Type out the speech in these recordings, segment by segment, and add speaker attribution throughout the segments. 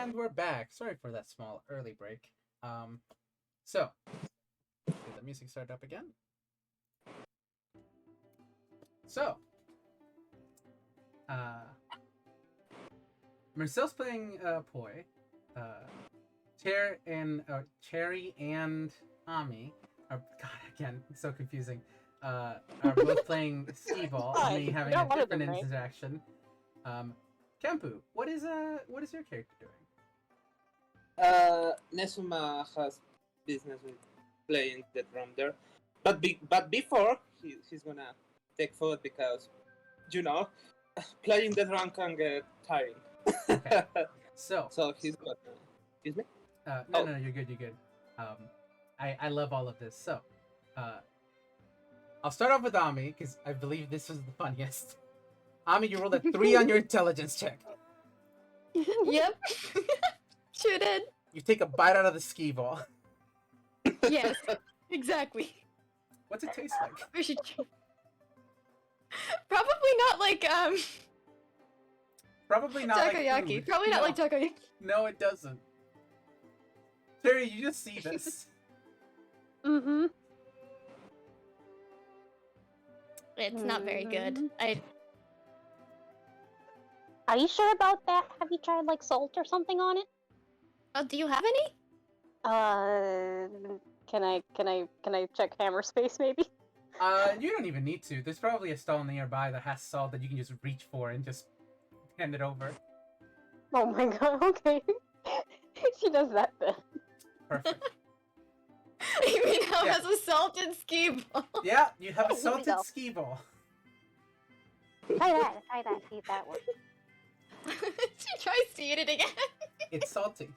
Speaker 1: And we're back. Sorry for that small early break. So get the music started up again. So, Mersel's playing Poi. Cherry and Ami are, God, again, it's so confusing. Are both playing skee ball, Ami having a different interaction. Kampu, what is your character doing?
Speaker 2: Nezuma has business with playing the drum there, but before he's gonna take food because, playing the drum can get tiring.
Speaker 1: Okay. So
Speaker 2: he's gonna. Excuse me?
Speaker 1: No, you're good. I love all of this. So, I'll start off with Ami because I believe this was the funniest. Ami, you rolled a 3 on your intelligence check.
Speaker 3: Yep. Sure did.
Speaker 1: You take a bite out of the skee ball.
Speaker 3: Yes, exactly.
Speaker 1: What's it taste like?
Speaker 3: We should. Probably not like
Speaker 1: Probably not
Speaker 3: takoyaki.
Speaker 1: like food.
Speaker 3: Probably not like takoyaki.
Speaker 1: No, it doesn't. Terry, you just see this.
Speaker 3: Mm-hmm. It's not very good.
Speaker 4: Are you sure about that? Have you tried like salt or something on it?
Speaker 3: Oh, do you have any?
Speaker 4: Can I check hammer space maybe?
Speaker 1: You don't even need to. There's probably a stall nearby that has salt that you can just reach for and just hand it over.
Speaker 4: Oh my god, okay. She does that then.
Speaker 1: Perfect.
Speaker 3: You mean how has a salted skee ball?
Speaker 1: Yeah, you have a
Speaker 4: Here we
Speaker 1: salted
Speaker 4: go.
Speaker 1: skee ball.
Speaker 4: Try that, see if that works.
Speaker 3: She tries to eat it again.
Speaker 1: It's salty.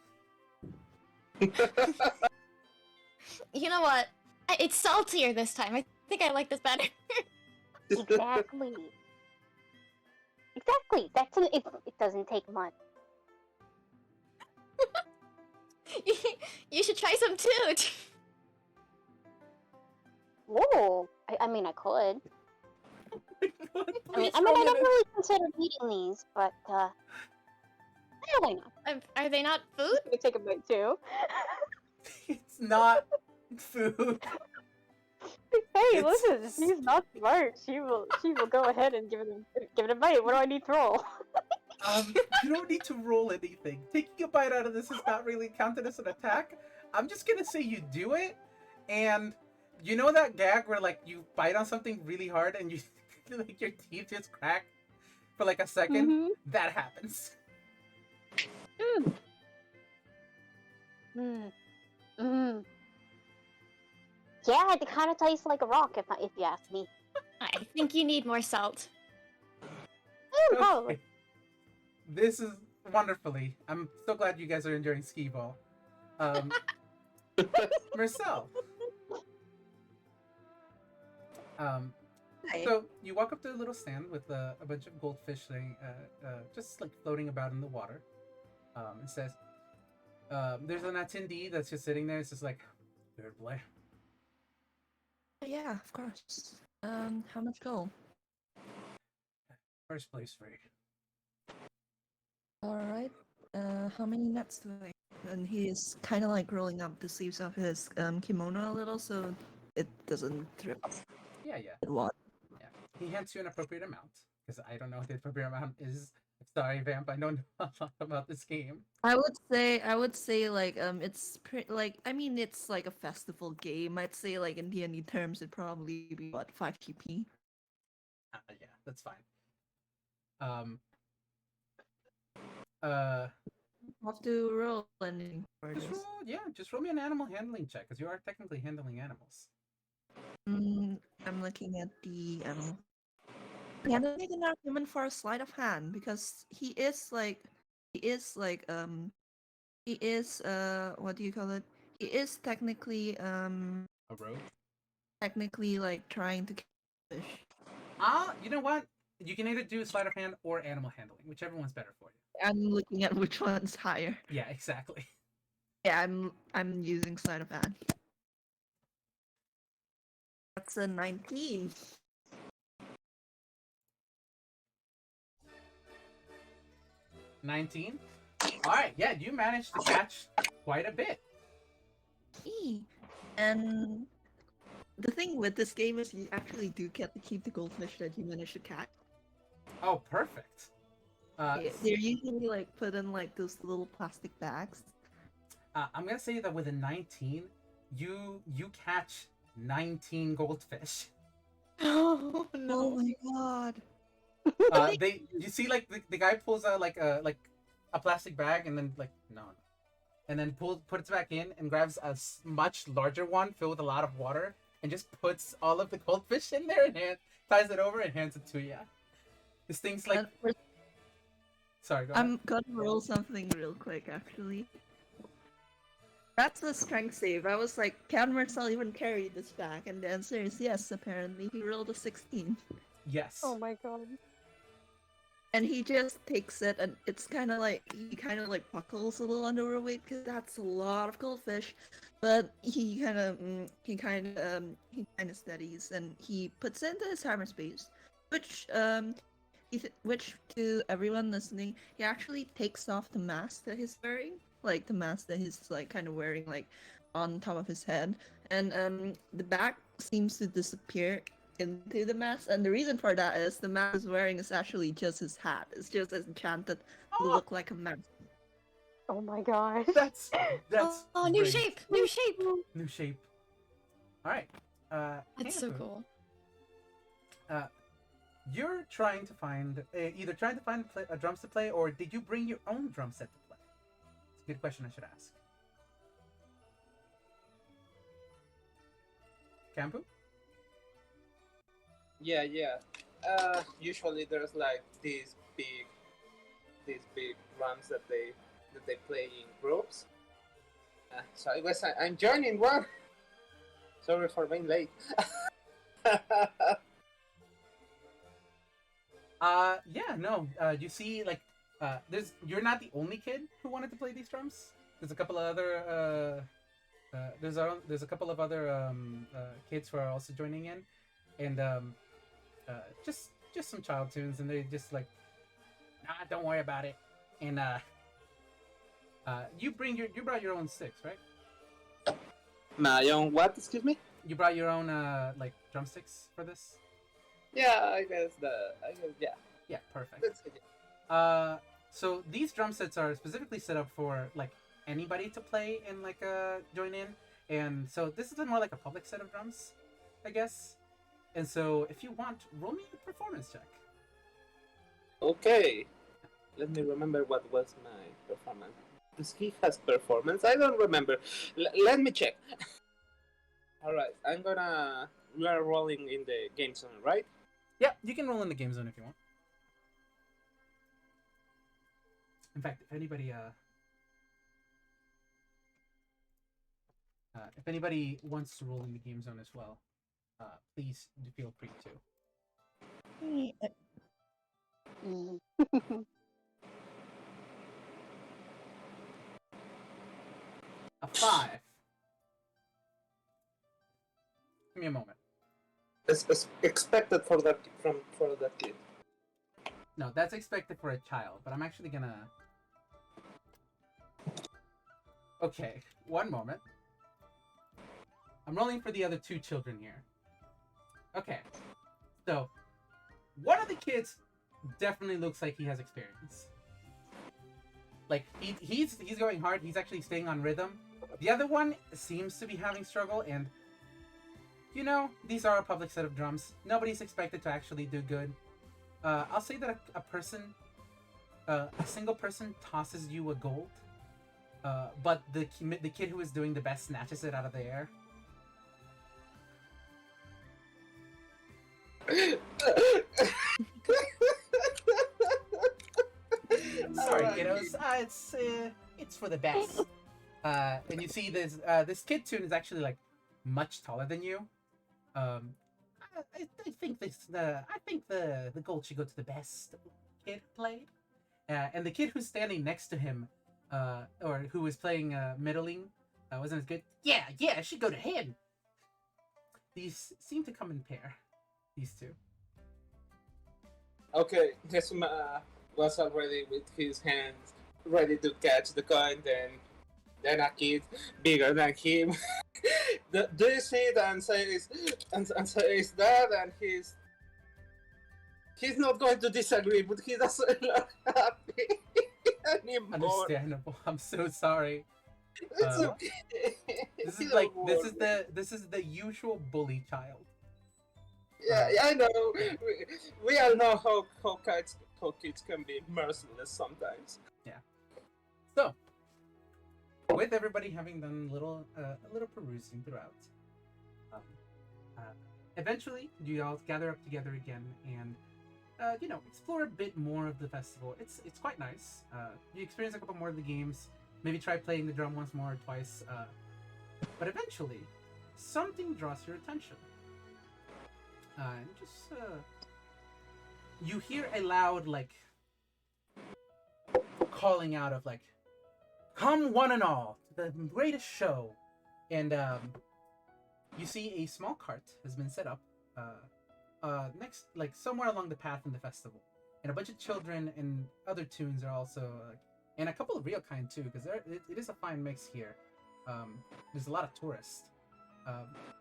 Speaker 3: You know what? It's saltier this time. I think I like this better.
Speaker 4: Exactly. It doesn't take much.
Speaker 3: You should try some too.
Speaker 4: Whoa! I mean, I could. I never really considered eating these, but yeah, why not?
Speaker 3: Are they not food?
Speaker 4: I'm gonna take a bite too.
Speaker 1: It's not food.
Speaker 4: Hey, listen, she's not smart. She will go ahead and give it a bite. What do I need to roll?
Speaker 1: You don't need to roll anything. Taking a bite out of this is not really counted as an attack. I'm just gonna say you do it, and you know that gag where like you bite on something really hard and you like your teeth just crack for like a second?
Speaker 4: Mm-hmm.
Speaker 1: That happens.
Speaker 4: Yeah, it kind of tastes like a rock, if you ask me.
Speaker 3: I think you need more salt.
Speaker 4: Probably.
Speaker 1: Okay. This is wonderfully. I'm so glad you guys are enjoying skee ball. Mersel. So you walk up to a little stand with a bunch of goldfish just like floating about in the water. It says, there's an attendee that's just sitting there. It's just like, third play.
Speaker 5: Yeah, of course. How much gold?
Speaker 1: First place free.
Speaker 5: Alright. How many nets do I? And he is kind of like rolling up the sleeves of his kimono a little so it doesn't drip.
Speaker 1: Yeah.
Speaker 5: Water.
Speaker 1: Yeah. He hands you an appropriate amount because I don't know what the appropriate amount is. Sorry, Vamp. I don't know a lot about this game.
Speaker 5: I would say like it's pretty like I mean it's like a festival game. I'd say like in D&D terms it'd probably be what 5 TP.
Speaker 1: Yeah, that's fine.
Speaker 5: Have to roll anything for this.
Speaker 1: Just roll me an animal handling check because you are technically handling animals.
Speaker 5: I'm looking at the Yeah, I need an argument for a sleight of hand because he is what do you call it? He is technically
Speaker 1: A rogue?
Speaker 5: Technically like trying to kill fish.
Speaker 1: You know what? You can either do sleight of hand or animal handling, whichever one's better for you.
Speaker 5: I'm looking at which one's higher.
Speaker 1: Yeah, exactly.
Speaker 5: Yeah, I'm using sleight of hand. That's a 19.
Speaker 1: 19? All right, yeah, you managed to catch quite a bit.
Speaker 5: And the thing with this game is you actually do get to keep the goldfish that you manage to catch.
Speaker 1: Oh, perfect.
Speaker 5: They're usually like put in like those little plastic bags.
Speaker 1: I'm gonna say that with a 19, you catch 19 goldfish.
Speaker 3: Oh
Speaker 5: Oh
Speaker 3: no.
Speaker 5: my god.
Speaker 1: You see like the guy pulls out like a plastic bag and then like no, and then puts it back in and grabs a much larger one filled with a lot of water and just puts all of the goldfish in there and ties it over and hands it to you. This thing's like. Sorry, go ahead.
Speaker 5: I'm gonna roll something real quick actually. That's a strength save. I was like, can Mersel even carry this back? And the answer is yes, apparently. He rolled a 16.
Speaker 1: Yes.
Speaker 4: Oh my god.
Speaker 5: And he just takes it, and it's kind of like, he kind of like buckles a little under her weight, because that's a lot of goldfish. But he kind of steadies, and he puts it into his cyberspace, which to everyone listening, he actually takes off the mask that he's wearing, like the mask that he's like kind of wearing like on top of his head, and the back seems to disappear into the mask, and the reason for that is the mask he's wearing is actually just his hat. It's just enchanted to look like a mask.
Speaker 4: Oh my gosh.
Speaker 1: That's
Speaker 3: Oh, new
Speaker 1: great.
Speaker 3: shape! New shape!
Speaker 1: New shape. All right.
Speaker 3: That's so
Speaker 1: Kanpu,
Speaker 3: cool.
Speaker 1: You're trying to find either drums to play, or did you bring your own drum set to play? It's a good question I should ask. Kanpu?
Speaker 2: Yeah. Usually there's like these big drums that they play in groups. So I'm joining one. Sorry for being late.
Speaker 1: Yeah, no. You see, like, you're not the only kid who wanted to play these drums. There's a couple of other there's a couple of other kids who are also joining in, and just some child tunes, and they're just like, nah, don't worry about it. And you brought your own sticks, right?
Speaker 2: My own what? Excuse me?
Speaker 1: You brought your own like drumsticks for this?
Speaker 2: Yeah, I guess yeah.
Speaker 1: Yeah, perfect.
Speaker 2: That's it.
Speaker 1: So these drum sets are specifically set up for like anybody to play and like join in, and so this is more like a public set of drums, I guess. And so if you want, roll me a performance check.
Speaker 2: Okay. Let me remember what was my performance. Does he has performance? I don't remember. Let me check. Alright, we are rolling in the game zone, right?
Speaker 1: Yeah, you can roll in the game zone if you want. In fact, if anybody wants to roll in the game zone as well, please feel free to. A 5. Give me a moment.
Speaker 2: It's expected for that kid.
Speaker 1: No, that's expected for a child, but I'm actually gonna... Okay, one moment. I'm rolling for the other 2 children here. Okay, so one of the kids definitely looks like he has experience. Like, he's going hard, he's actually staying on rhythm. The other one seems to be having struggle, and you know, these are a public set of drums. Nobody's expected to actually do good. I'll say that a single person tosses you a gold, but the kid who is doing the best snatches it out of the air. Sorry, kiddos. It's for the best. And you see this kid tune is actually like much taller than you. I think the gold should go to the best kid played. And the kid who's standing next to him, or who was playing middling, wasn't as good. Yeah, it should go to him. These seem to come in pair. These two.
Speaker 2: Okay, Nezuma was already with his hands ready to catch the coin, then a kid bigger than him. Do you see it and says that, and he's not going to disagree, but he doesn't look happy anymore.
Speaker 1: Understandable. I'm so sorry.
Speaker 2: It's
Speaker 1: Uh,
Speaker 2: okay.
Speaker 1: This is
Speaker 2: Don't
Speaker 1: like
Speaker 2: worry.
Speaker 1: this is the usual bully child.
Speaker 2: Yeah, I know. We all know how kids can be merciless sometimes.
Speaker 1: Yeah. So, with everybody having done a little perusing throughout, um, uh, eventually you all gather up together again and explore a bit more of the festival. It's quite nice. You experience a couple more of the games. Maybe try playing the drum once more or twice. But eventually, something draws your attention. And just you hear a loud calling out of "Come one and all to the greatest show!" And you see a small cart has been set up next, somewhere along the path in the festival, and a bunch of children and other tunes are also, and a couple of real kind too, because it is a fine mix here. There's a lot of tourists,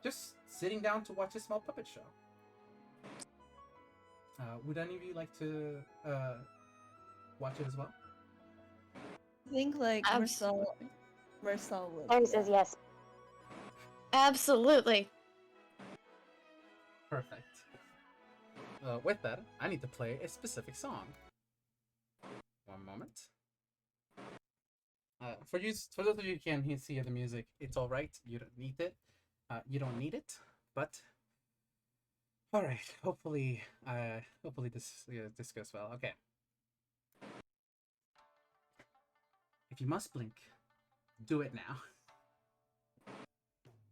Speaker 1: just sitting down to watch a small puppet show. Would any of you like to watch it as well?
Speaker 5: I think like
Speaker 3: Abs-
Speaker 5: Mersel would.
Speaker 4: Harry says yes.
Speaker 3: Absolutely.
Speaker 1: Perfect. With that, I need to play a specific song. One moment. For those of you who can't see the music, it's all right. You don't need it. You don't need it. But all right. Hopefully this goes well. Okay. If you must blink, do it now.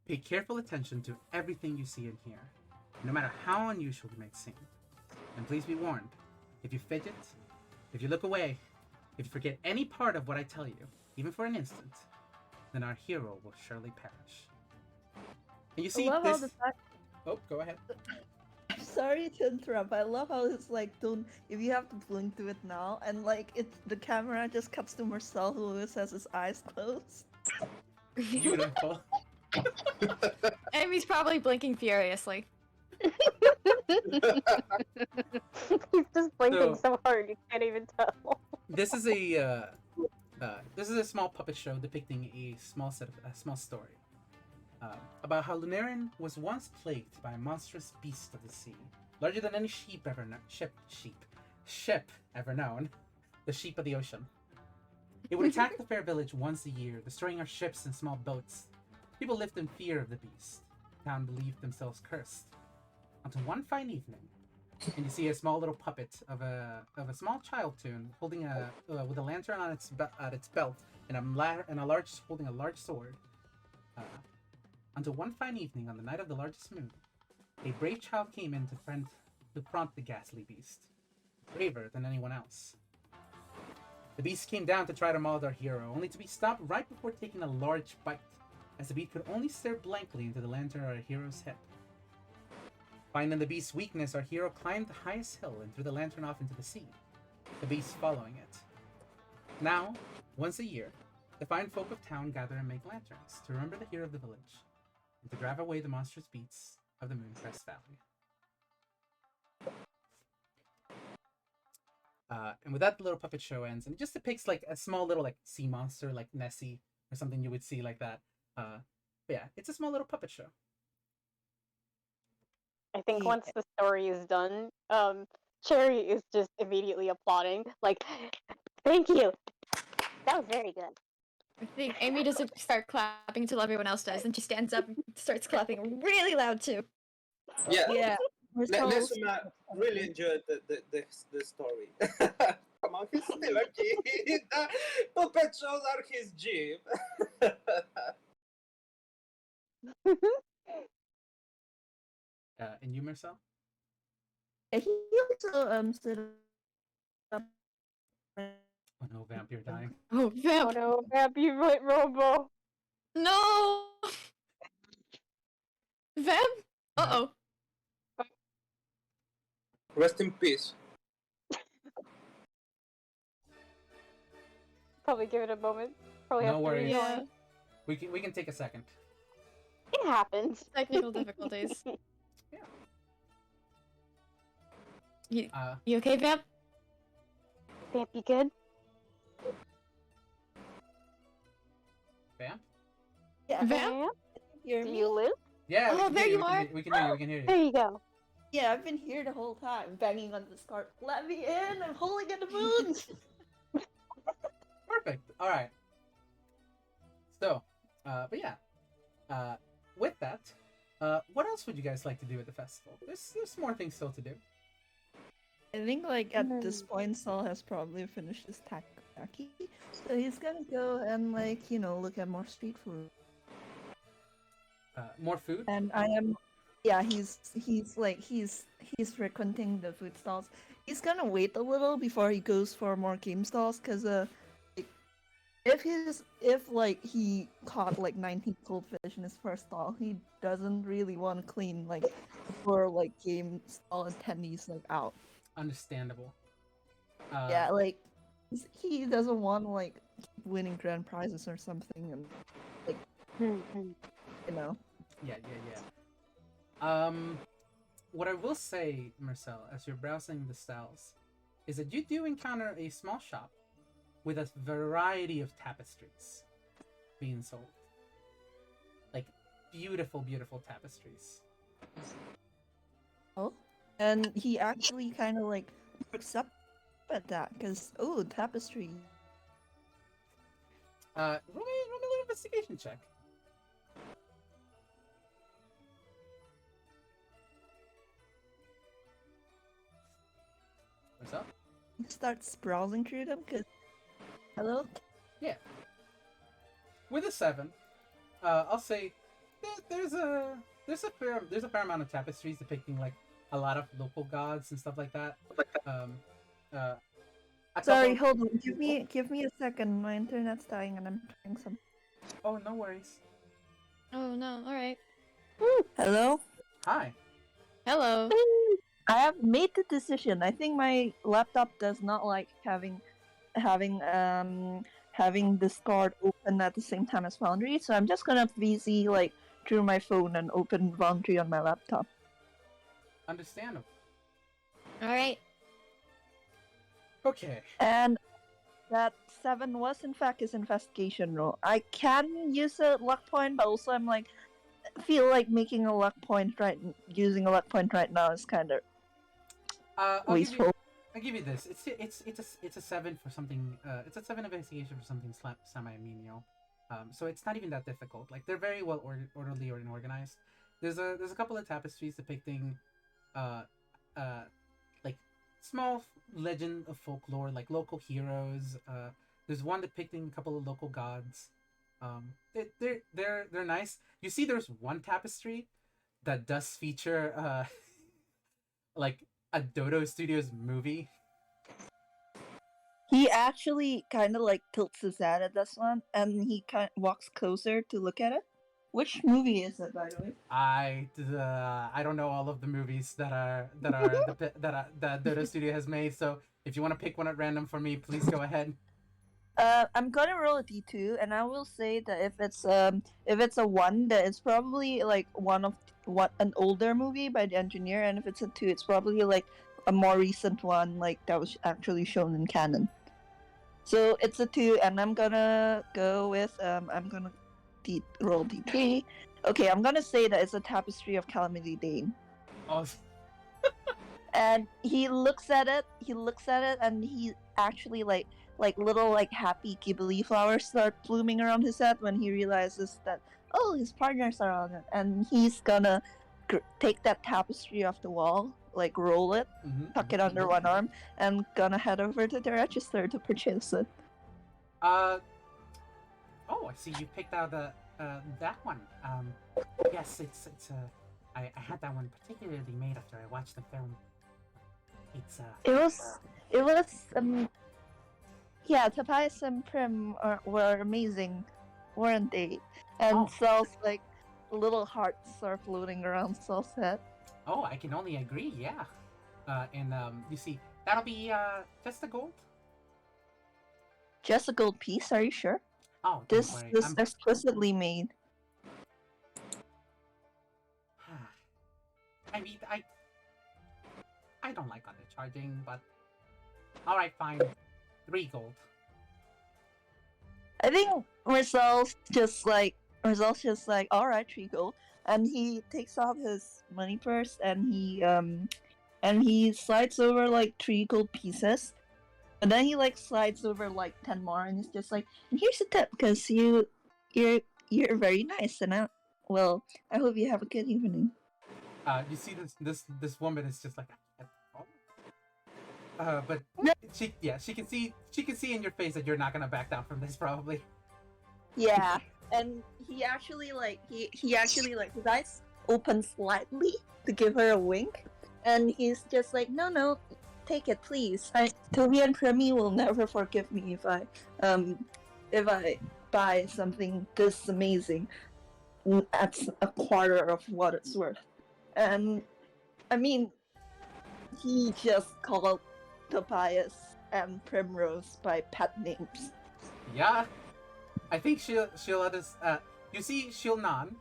Speaker 1: Pay careful attention to everything you see and hear, no matter how unusual it may seem. And please be warned, if you fidget, if you look away, if you forget any part of what I tell you, even for an instant, then our hero will surely perish. And you see
Speaker 5: I love how
Speaker 1: this...
Speaker 5: the fact.
Speaker 1: Oh, go ahead.
Speaker 5: Sorry to interrupt. I love how it's like, don't, if you have to blink, do it now, and it's the camera just cuts to Marcel, who always has his eyes closed.
Speaker 1: Beautiful.
Speaker 3: Amy's probably blinking furiously.
Speaker 4: He's just blinking
Speaker 1: So-
Speaker 4: so hard you can't even tell.
Speaker 1: This is a small puppet show depicting a small story about how Lunarin was once plagued by a monstrous beast of the sea, larger than any ship ever known, the sheep of the ocean. It would attack the fair village once a year, destroying our ships and small boats. People lived in fear of the beast. The town believed themselves cursed. Until one fine evening, and you see a small little puppet of a small child tune holding with a lantern on its belt and holding a large sword. Until one fine evening, on the night of the largest moon, a brave child came in to prompt the ghastly beast, braver than anyone else. The beast came down to try to maul our hero, only to be stopped right before taking a large bite, as the beast could only stare blankly into the lantern at our hero's head. Finding the beast's weakness, our hero climbed the highest hill and threw the lantern off into the sea, the beast following it. Now, once a year, the fine folk of town gather and make lanterns to remember the hero of the village, and to drive away the monstrous beasts of the Mooncrest Valley. And with that, the little puppet show ends, and it just depicts a small little sea monster like Nessie or something you would see like that. But yeah, it's a small little puppet show.
Speaker 4: I think
Speaker 5: Yeah.
Speaker 4: once the story is done, Cherry is just immediately applauding. Like, thank you. That was very good.
Speaker 3: I think Amy doesn't start clapping until everyone else does, and she stands up and starts clapping really loud too.
Speaker 2: Yeah,
Speaker 5: Yeah. Marcel's
Speaker 2: Nezuma really enjoyed the story. Come on, he's still a kid. Puppet shows are his dream.
Speaker 1: And you, Marcel?
Speaker 5: he also stood up.
Speaker 1: Oh no, Vamp, you're dying.
Speaker 3: Oh,
Speaker 4: Oh
Speaker 3: Vamp!
Speaker 4: no, Vamp, you went Robo.
Speaker 3: No! Vamp? Uh-oh.
Speaker 2: Rest in peace.
Speaker 4: Probably give it a moment. Probably
Speaker 1: No
Speaker 4: have to
Speaker 1: worries.
Speaker 4: rejoin.
Speaker 3: Yeah.
Speaker 1: We can take a second.
Speaker 4: It happens.
Speaker 3: Technical difficulties.
Speaker 1: Yeah.
Speaker 3: You,
Speaker 1: Uh,
Speaker 3: you okay, Vamp?
Speaker 4: Vamp, you good?
Speaker 1: Bam.
Speaker 5: Yeah,
Speaker 3: Vamp?
Speaker 5: hear
Speaker 4: Do
Speaker 5: me?
Speaker 4: you live?
Speaker 1: Yeah.
Speaker 3: Oh,
Speaker 1: we can
Speaker 3: there
Speaker 1: hear
Speaker 3: you
Speaker 1: we
Speaker 3: are.
Speaker 1: Can hear, we can hear you. We can hear
Speaker 4: There
Speaker 1: you.
Speaker 4: you go.
Speaker 5: Yeah, I've been here the whole time, banging on this cart. Let me in! I'm holding in the moon!
Speaker 1: Perfect. All right. So, but yeah. With that, what else would you guys like to do at the festival? There's more things still to do.
Speaker 5: I think like at this point, Saul has probably finished his takoyaki, so he's gonna go and like look at more street food.
Speaker 1: More food.
Speaker 5: And I am, yeah, he's frequenting the food stalls. He's gonna wait a little before he goes for more game stalls, cause like, if like he caught like 19 goldfish in his first stall, he doesn't really want to clean like before like game stall attendees like out.
Speaker 1: Understandable.
Speaker 5: Yeah, like he doesn't want to like keep winning grand prizes or something, and like you know.
Speaker 1: Yeah. What I will say, Mersel, as you're browsing the stalls, is that you do encounter a small shop with a variety of tapestries being sold. Like beautiful, beautiful tapestries.
Speaker 5: Oh, and he actually kind of like looks up at that because tapestry.
Speaker 1: Roll me a little investigation check. What's up?
Speaker 5: He starts browsing through them because. Hello.
Speaker 1: Yeah. With a 7, I'll say there's a fair amount of tapestries depicting like a lot of local gods and stuff like that. A
Speaker 5: Sorry,
Speaker 1: couple-
Speaker 5: hold on. Give me a second. My internet's dying and I'm trying some.
Speaker 1: Oh, no worries.
Speaker 3: Oh no, alright.
Speaker 5: Hello.
Speaker 1: Hi.
Speaker 3: Hello.
Speaker 5: I have made the decision. I think my laptop does not like having Discord open at the same time as Foundry, so I'm just gonna VZ like through my phone and open Foundry on my laptop.
Speaker 1: Understandable.
Speaker 3: Alright.
Speaker 1: Okay.
Speaker 5: And that 7 was in fact his investigation roll. I can use a luck point, but also I'm like feel like making a luck point using a luck point right now is kind of wasteful.
Speaker 1: I'll give you this. It's a 7 for something. It's a 7 investigation for something semi-menial. So it's not even that difficult. Like they're very well orderly and organized. There's a couple of tapestries depicting, like small legend of folklore, like local heroes. There's one depicting a couple of local gods. They're nice. You see, there's one tapestry that does feature like a Dodo Studios movie.
Speaker 5: He actually kind of like tilts his head at this one, and he kind of walks closer to look at it. Which movie is it, by the way?
Speaker 1: I don't know all of the movies that Dodo Studio has made. So if you want to pick one at random for me, please go ahead.
Speaker 5: I'm gonna roll a d2, and I will say that if it's a 1, that it's probably like an older movie by the engineer, and if it's a 2, it's probably like a more recent one, like that was actually shown in canon. So it's a 2, and I'm gonna go with I'm gonna roll d3. Okay, I'm gonna say that it's a Tapestry of Calamity Dane.
Speaker 1: Oh,
Speaker 5: And he looks at it, and he actually like little like happy Ghibli flowers start blooming around his head when he realizes that his partners are on it, and he's gonna take that tapestry off the wall, like roll it, tuck it under one arm, and gonna head over to the register to purchase it.
Speaker 1: Oh, I see. You picked out that one. Yes, it's I had that one particularly made after I watched the film.
Speaker 5: It was yeah, Tobias and Prim were amazing, weren't they? And Saul's like little hearts are floating around Saul's head.
Speaker 1: Oh, I can only agree. Yeah. And you see, that'll be just a gold.
Speaker 5: Just a gold piece, are you sure?
Speaker 1: Oh, don't
Speaker 5: This
Speaker 1: worry.
Speaker 5: is explicitly made.
Speaker 1: I mean, I don't like undercharging, but all right, fine. 3 gold.
Speaker 5: I think Mersel's just like, alright, 3 gold. And he takes off his money purse and he slides over like 3 gold pieces. And then he like slides over like 10 more and he's just like, and here's a tip, because you're very nice and I hope you have a good evening.
Speaker 1: You see this woman is just like, but she can see in your face that you're not gonna back down from this probably.
Speaker 5: Yeah, and he actually like his eyes open slightly to give her a wink, and he's just like, no, take it please. Toby and Premi will never forgive me if I buy something this amazing at a quarter of what it's worth. And I mean, he just called Tobias and Primrose by pet names.
Speaker 1: Yeah, I think she'll let us. You see, she'll nod,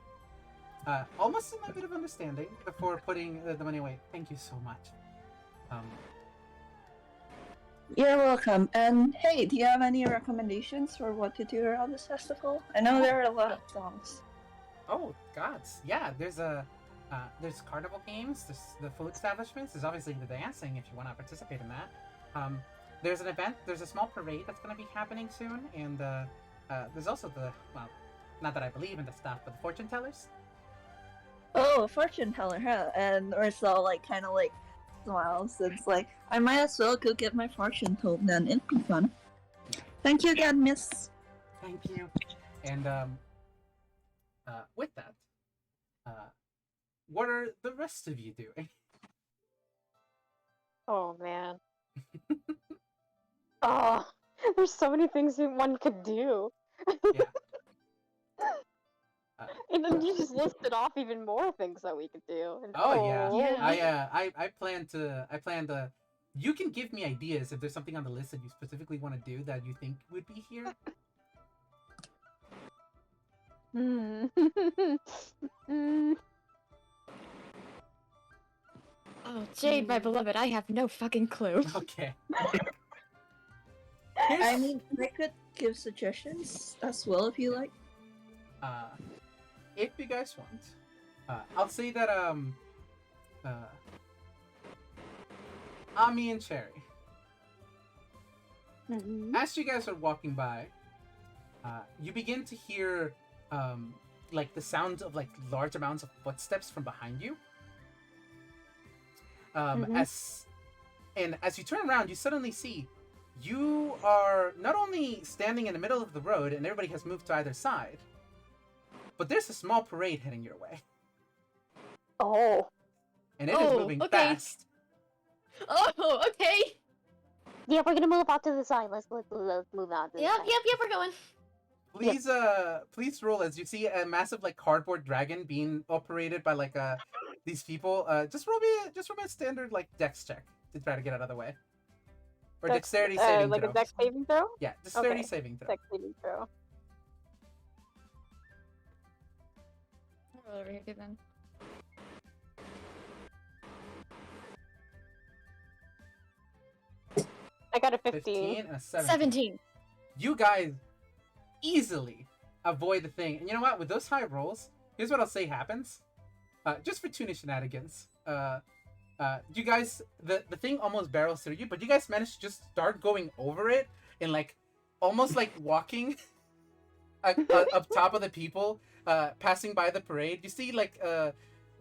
Speaker 1: almost in a bit of understanding before putting the money away. Thank you so much.
Speaker 5: You're welcome. And hey, do you have any recommendations for what to do around this festival? I know there are a lot of songs.
Speaker 1: Oh gods, yeah. There's carnival games. There's the food establishments. There's obviously the dancing if you want to participate in that. There's an event. There's a small parade that's going to be happening soon, and there's also not that I believe in the stuff, but the fortune tellers.
Speaker 5: Oh, a fortune teller, huh? And Ursula like kind of like smiles. It's like, I might as well go get my fortune told then. It'd be fun. Thank you again, miss.
Speaker 1: Thank you. And with that, what are the rest of you doing?
Speaker 4: Oh man. Oh, there's so many things that one could do.
Speaker 1: Yeah.
Speaker 4: And then you just listed off even more things that we could do. And,
Speaker 3: Yeah.
Speaker 1: I plan to. You can give me ideas if there's something on the list that you specifically want to do that you think would be here.
Speaker 3: Oh, Jade, my beloved, I have no fucking clue.
Speaker 1: Okay.
Speaker 5: I mean, I could give suggestions as well if you like.
Speaker 1: If you guys want, I'll say that Ami and Cherry, as you guys are walking by, you begin to hear like the sound of like large amounts of footsteps from behind you. As you turn around, you suddenly see you are not only standing in the middle of the road and everybody has moved to either side, but there's a small parade heading your way.
Speaker 4: Oh.
Speaker 1: And it is moving fast.
Speaker 3: Oh, okay.
Speaker 4: Yeah, we're gonna move out to the side. Let's move out to the
Speaker 3: Yep,
Speaker 4: side.
Speaker 3: we're going.
Speaker 1: Please roll as you see a massive like cardboard dragon being operated by like these people. Just roll me a standard like dex check to try to get out of the way. Or dexterity saving
Speaker 4: like
Speaker 1: throw.
Speaker 4: a dex saving throw?
Speaker 1: Yeah, dexterity
Speaker 4: Okay.
Speaker 1: saving throw.
Speaker 4: Dex saving throw.
Speaker 3: Roll over here then.
Speaker 4: I got a
Speaker 1: 15
Speaker 4: 15.
Speaker 1: and a 17.
Speaker 3: 17.
Speaker 1: You guys easily avoid the thing. And you know what? With those high rolls, here's what I'll say happens. Just for tuna shenanigans. You guys, the thing almost barrels through you, but you guys manage to just start going over it and like almost like walking up top of the people passing by the parade. You see like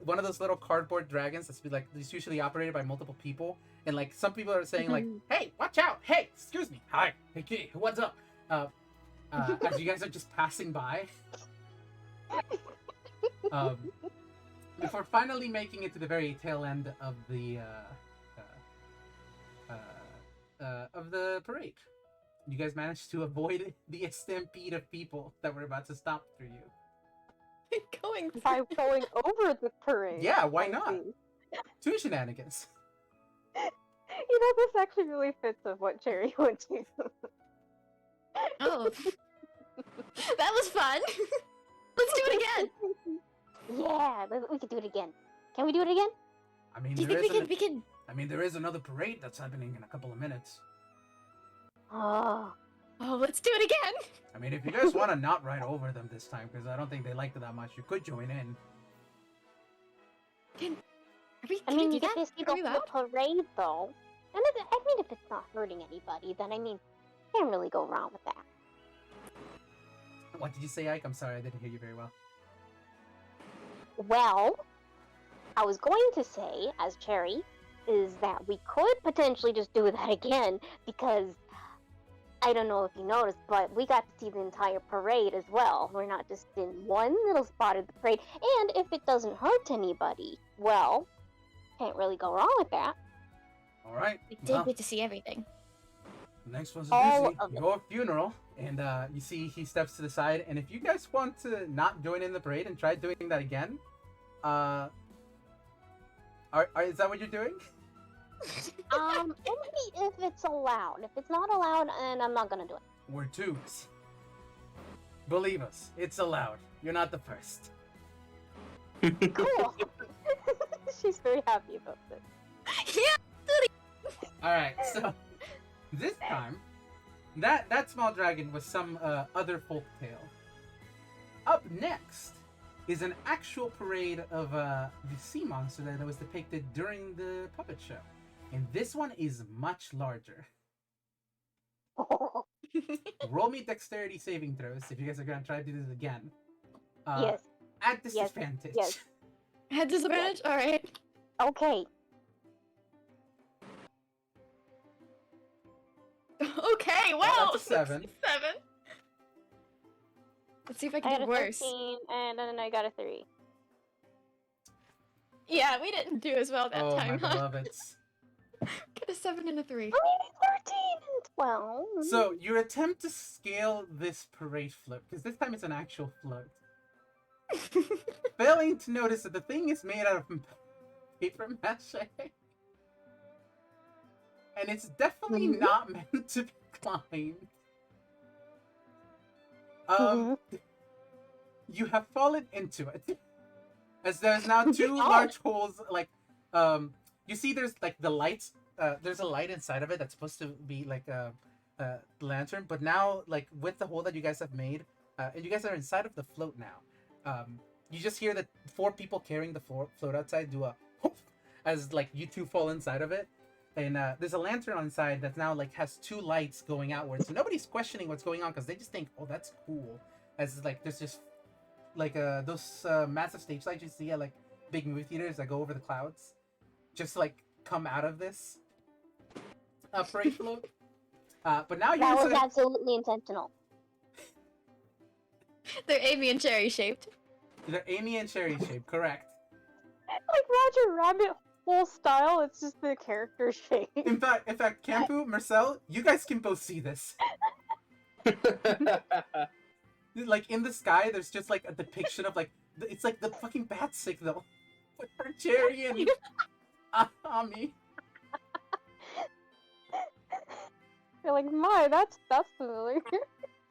Speaker 1: one of those little cardboard dragons that's usually operated by multiple people, and like some people are saying like, "Hey, watch out! Hey, excuse me! Hi, hey, what's up?" As you guys are just passing by, before finally making it to the very tail end of the parade. You guys managed to avoid the stampede of people that were about to stop through you.
Speaker 3: Going
Speaker 4: By going over the parade.
Speaker 1: Yeah, why
Speaker 4: I
Speaker 1: not?
Speaker 4: see.
Speaker 1: Two shenanigans.
Speaker 4: You know, this actually really fits with what Cherry would do.
Speaker 3: Oh, that was fun. Let's do it again.
Speaker 4: Yeah, we could do it again. Can we do it again?
Speaker 1: I mean,
Speaker 3: Do you
Speaker 1: there
Speaker 3: think
Speaker 1: is
Speaker 3: we can?
Speaker 1: I mean, there is another parade that's happening in a couple of minutes.
Speaker 4: Oh,
Speaker 3: Oh, let's do it again.
Speaker 1: I mean, if you guys want to not ride over them this time, because I don't think they liked it that much, you could join in.
Speaker 3: Can we?
Speaker 4: I
Speaker 3: Can
Speaker 4: mean,
Speaker 3: we
Speaker 4: you
Speaker 3: do
Speaker 4: get
Speaker 3: that?
Speaker 4: to see
Speaker 3: Are we
Speaker 4: the
Speaker 3: allowed?
Speaker 4: parade, though. And I mean, if it's not hurting anybody, then I mean, can't really go wrong with that.
Speaker 1: What did you say, Ike? I'm sorry, I didn't hear you very well.
Speaker 4: Well, I was going to say, as Cherry, is that we could potentially just do that again, because I don't know if you noticed, but we got to see the entire parade as well. We're not just in one little spot of the parade. And if it doesn't hurt anybody, well, can't really go wrong with that.
Speaker 1: All right.
Speaker 3: We did
Speaker 1: Well,
Speaker 3: get to see everything.
Speaker 1: the next one's
Speaker 4: All
Speaker 1: busy.
Speaker 4: of it.
Speaker 1: Your funeral, and you see he steps to the side. And if you guys want to not join in the parade and try doing that again, is that what you're doing?
Speaker 4: Only if it's allowed. If it's not allowed, then I'm not gonna do it.
Speaker 1: We're twos. Believe us, it's allowed. You're not the first.
Speaker 4: Cool. She's very happy about this.
Speaker 3: Yeah.
Speaker 1: All right. So this time, that small dragon was some other folk tale. Up next is an actual parade of the sea monster that was depicted during the puppet show. And this one is much larger. Roll me dexterity saving throws if you guys are going to try to do this again.
Speaker 4: Yes.
Speaker 1: At disadvantage.
Speaker 4: Yes.
Speaker 3: Had disadvantage. All right.
Speaker 4: Okay.
Speaker 3: Okay. Wow.
Speaker 1: That's a 7.
Speaker 3: 7. Let's see if I
Speaker 4: I
Speaker 3: can
Speaker 4: got
Speaker 3: do
Speaker 4: a
Speaker 3: worse.
Speaker 4: 13, and then I got a 3.
Speaker 3: Yeah, we didn't do as well that
Speaker 1: Oh,
Speaker 3: time.
Speaker 1: my
Speaker 3: Huh?
Speaker 1: beloveds.
Speaker 3: Get a 7 and a 3.
Speaker 4: I mean, 13 and 12.
Speaker 1: So, your attempt to scale this parade float, because this time it's an actual float, failing to notice that the thing is made out of paper mache. And it's definitely not meant to be climbed. You have fallen into it. As there's now 2 large holes, like, you see there's, like, the lights, there's a light inside of it that's supposed to be, like, a lantern, but now, like, with the hole that you guys have made, and you guys are inside of the float now, you just hear the 4 people carrying the float outside do a whoop, as, like, you 2 fall inside of it. And there's a lantern on inside that now like has 2 lights going outwards. So nobody's questioning what's going on because they just think, oh, that's cool. As like there's just like those massive stage lights you see at like big movie theaters that go over the clouds, just like come out of this parade float. But now you're
Speaker 4: That was
Speaker 1: inside...
Speaker 4: absolutely intentional.
Speaker 3: They're Amy and Cherry shaped.
Speaker 1: They're Amy and Cherry shape, correct?
Speaker 4: Like Roger Rabbit full style, it's just the character shape.
Speaker 1: In fact, Kampu, Mersel, you guys can both see this. Like in the sky, there's just like a depiction of like it's like the fucking bat signal with her Cherry and Ami.
Speaker 4: You're like, my, that's familiar.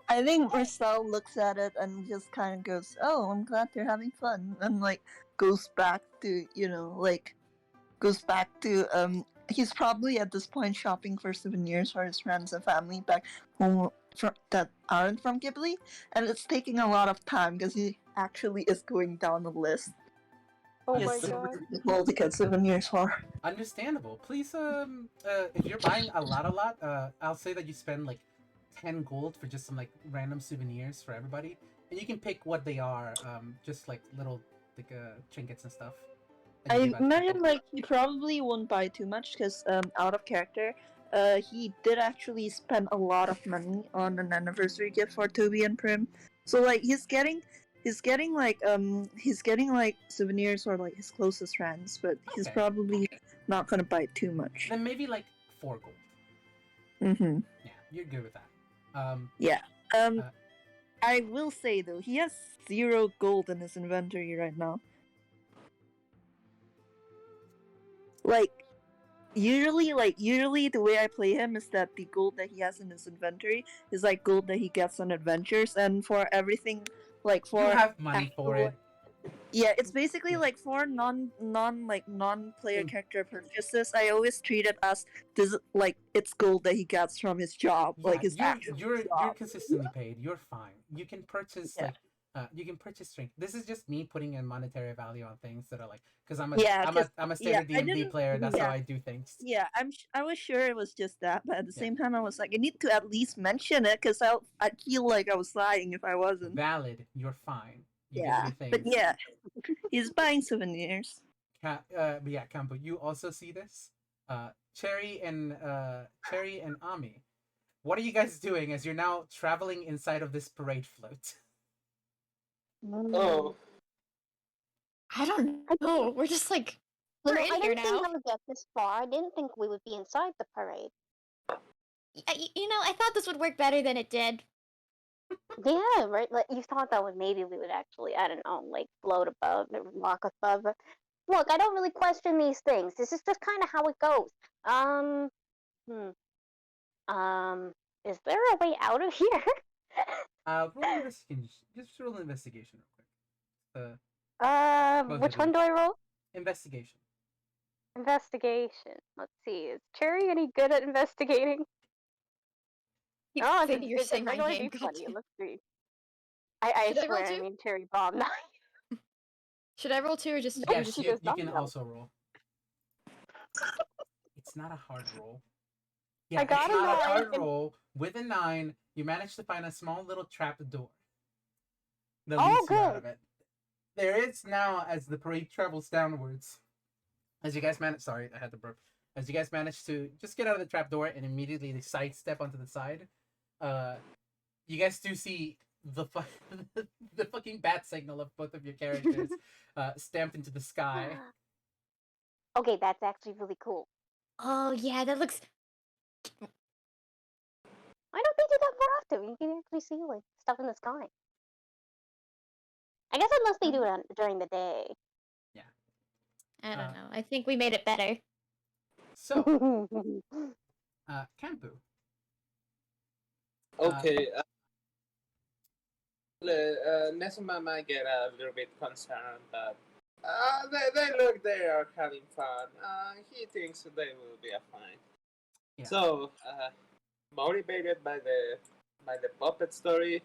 Speaker 5: I think Marcel looks at it and just kind of goes, "Oh, I'm glad they're having fun," and like goes back to he's probably at this point shopping for souvenirs for his friends and family back home that aren't from Ghibli, and it's taking a lot of time because he actually is going down the list.
Speaker 4: Oh my
Speaker 1: Yes.
Speaker 4: god.
Speaker 5: Well, to get souvenirs for.
Speaker 1: Understandable. Please, if you're buying a lot, I'll say that you spend like 10 gold for just some like random souvenirs for everybody, and you can pick what they are. Just like little like trinkets and stuff. that you
Speaker 5: I
Speaker 1: give out to
Speaker 5: imagine
Speaker 1: people.
Speaker 5: like he probably won't buy too much because out of character, he did actually spend a lot of money on an anniversary gift for Toby and Prim. So like he's getting like souvenirs for like his closest friends, but he's
Speaker 1: Okay.
Speaker 5: probably not gonna buy too much.
Speaker 1: Then maybe like 4 gold.
Speaker 5: Mm-hmm.
Speaker 1: Yeah, you're good with that.
Speaker 5: I will say though, he has 0 gold in his inventory right now. Like, usually the way I play him is that the gold that he has in his inventory is like gold that he gets on adventures, and for everything like
Speaker 1: You
Speaker 5: for
Speaker 1: have money for
Speaker 5: actual
Speaker 1: it.
Speaker 5: yeah, it's basically
Speaker 1: Yeah.
Speaker 5: like for non-player
Speaker 1: Mm.
Speaker 5: character purchases. I always treat it as this like it's gold that he gets from his job,
Speaker 1: Yeah,
Speaker 5: like his actual
Speaker 1: you're
Speaker 5: job.
Speaker 1: consistently paid. You're fine. You can purchase
Speaker 5: Yeah,
Speaker 1: you can purchase strength. This is just me putting a monetary value on things that are like because
Speaker 5: yeah, because
Speaker 1: I'm a
Speaker 5: yeah,
Speaker 1: standard
Speaker 5: I
Speaker 1: D&D
Speaker 5: didn't.
Speaker 1: player. That's how
Speaker 5: Yeah,
Speaker 1: I do things.
Speaker 5: yeah, I was sure it was just that, but at the
Speaker 1: Yeah,
Speaker 5: same time, I was like, I need to at least mention it because I feel like I was lying if I wasn't.
Speaker 1: valid. You're fine. You get
Speaker 5: Yeah,
Speaker 1: your
Speaker 5: but
Speaker 1: things.
Speaker 5: yeah, he's buying souvenirs.
Speaker 1: But yeah, Campo, you also see this. Cherry and Ami. What are you guys doing as you're now traveling inside of this parade float?
Speaker 2: Oh,
Speaker 3: I don't
Speaker 4: I
Speaker 3: know. We're just like
Speaker 4: You
Speaker 3: we're
Speaker 4: know,
Speaker 3: in
Speaker 4: I
Speaker 3: here
Speaker 4: didn't think
Speaker 3: now.
Speaker 4: I would get this far. I didn't think we would be inside the parade.
Speaker 3: You know, I thought this would work better than it did.
Speaker 4: Yeah, right. Like you thought that would maybe we would actually, I don't know, like float above or walk above. Look, I don't really question these things. This is just kind of how it goes. Um, hmm. Is there a way out of here?
Speaker 1: Roll an investigation. Just roll an investigation real quick. Both
Speaker 4: Which
Speaker 1: of
Speaker 4: one
Speaker 1: you.
Speaker 4: do I roll?
Speaker 1: Investigation.
Speaker 4: Investigation. Let's see. Is Cherry any good at investigating? Oh,
Speaker 3: Maybe you're
Speaker 4: it's
Speaker 3: saying my
Speaker 4: regular
Speaker 3: name.
Speaker 4: D20.
Speaker 3: Gotcha.
Speaker 4: Let's see. I
Speaker 3: Should I roll
Speaker 4: swear, I
Speaker 3: two?
Speaker 4: mean Cherry Bomb.
Speaker 3: Should I roll two or just
Speaker 4: Nope,
Speaker 3: you
Speaker 1: Yes,
Speaker 3: just
Speaker 4: she
Speaker 3: you?
Speaker 4: does
Speaker 1: you
Speaker 4: not
Speaker 1: can
Speaker 4: know.
Speaker 1: also roll. It's not a hard roll.
Speaker 4: I
Speaker 1: Yeah, it's
Speaker 4: got a
Speaker 1: not a
Speaker 4: 9.
Speaker 1: hard roll. With a 9, you manage to find a small little trap door that
Speaker 4: Oh,
Speaker 1: leads you out
Speaker 4: good.
Speaker 1: of it. There is now, as the parade travels downwards, as you guys manage. Sorry, I had to burp. As you guys manage to just get out of the trap door and immediately sidestep onto the side, uh, you guys do see the the fucking bat signal of both of your characters stamped into the sky.
Speaker 4: Okay, that's actually really cool.
Speaker 3: Oh yeah, that looks.
Speaker 4: Why don't they do that more often? You can actually see like stuff in the sky. I guess unless they do it during the day.
Speaker 1: Yeah.
Speaker 3: I don't
Speaker 1: Uh,
Speaker 3: know. I think we made it better.
Speaker 1: so, Kampu.
Speaker 2: okay. Nezuma might get a little bit concerned, but they are having fun. He thinks they will be fine.
Speaker 1: Yeah.
Speaker 2: So, motivated by the puppet story,